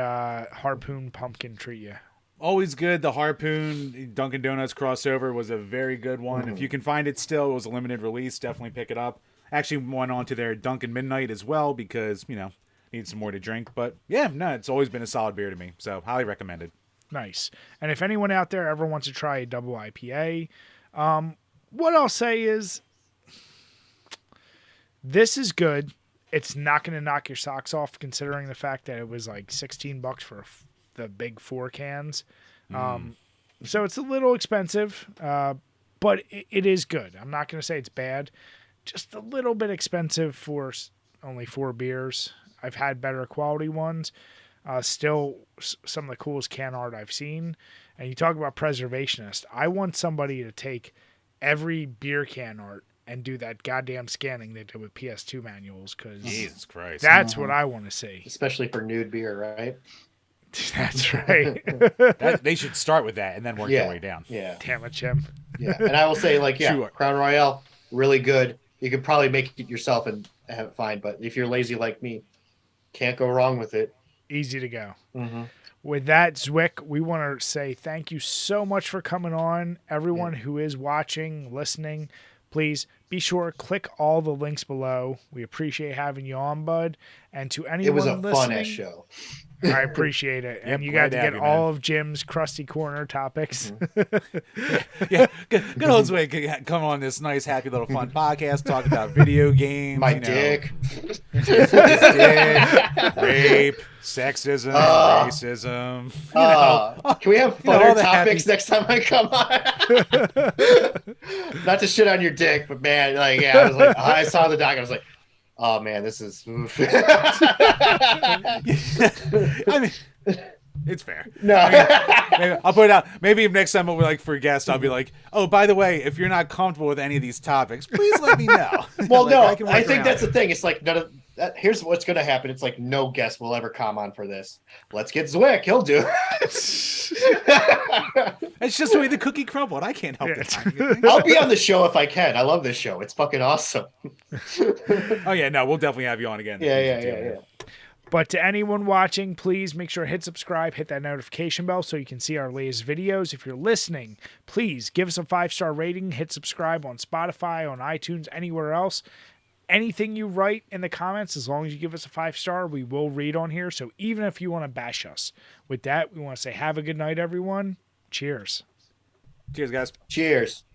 harpoon pumpkin treat you? Always good. The Harpoon Dunkin' Donuts crossover was a very good one. If you can find it still, it was a limited release. Definitely pick it up. Actually went on to their Dunkin' Midnight as well because, need some more to drink. But yeah, no, it's always been a solid beer to me. So highly recommended. Nice. And if anyone out there ever wants to try a double IPA, what I'll say is this is good. It's not going to knock your socks off considering the fact that it was like $16 for the big 4 cans. So it's a little expensive, but it is good. I'm not going to say it's bad. Just a little bit expensive for only 4 beers. I've had better quality ones. Still some of the coolest can art I've seen. And you talk about preservationist. I want somebody to take every beer can art and do that goddamn scanning they did with PS2 manuals, because Jesus Christ. that's what I want to see. Especially for nude beer, right? That's right. They should start with that and then work their way down. Yeah. Damn it, Jim. Yeah. And I will say, like, Sure. Crown Royale, really good. You could probably make it yourself and have it fine, but if you're lazy like me, can't go wrong with it. Easy to go. Mm-hmm. With that, Zwick, we want to say thank you so much for coming on. Everyone who is watching, listening, please be sure to click all the links below. We appreciate having you on, bud. And to anyone It was a listening, fun ass show. I appreciate it. And you got glad to to have get you, all of Jim's crusty corner topics. Yeah, good old Zwick come on this nice, happy little fun podcast, talk about video games. My dick. His dick, rape, sexism, racism. Can we have all funner the topics happy- next time I come on? Not to shit on your dick, but man, like, I was like, I saw the doc, I was like, oh man, this is. I mean, it's fair. No. Maybe I'll put it out. Maybe next time we'll be like for guests, I'll be like, oh, by the way, if you're not comfortable with any of these topics, please let me know. Well, Like, no, can I work think around that's it. the thing. It's like none of that. Here's what's going to happen. It's like no guest will ever come on for this. Let's get Zwick. He'll do it. It's just the way the cookie crumbled. I can't help it. I'll be on the show if I can. I love this show. It's fucking awesome. Oh yeah, no, we'll definitely have you on again. Yeah. But to anyone watching, please make sure to hit subscribe, hit that notification bell so you can see our latest videos. If you're listening, please give us a 5-star rating, hit subscribe on Spotify, on iTunes, anywhere else. Anything you write in the comments, as long as you give us a 5-star, we will read on here. So even if you want to bash us. With that, we want to say have a good night, everyone. Cheers. Cheers, guys. Cheers.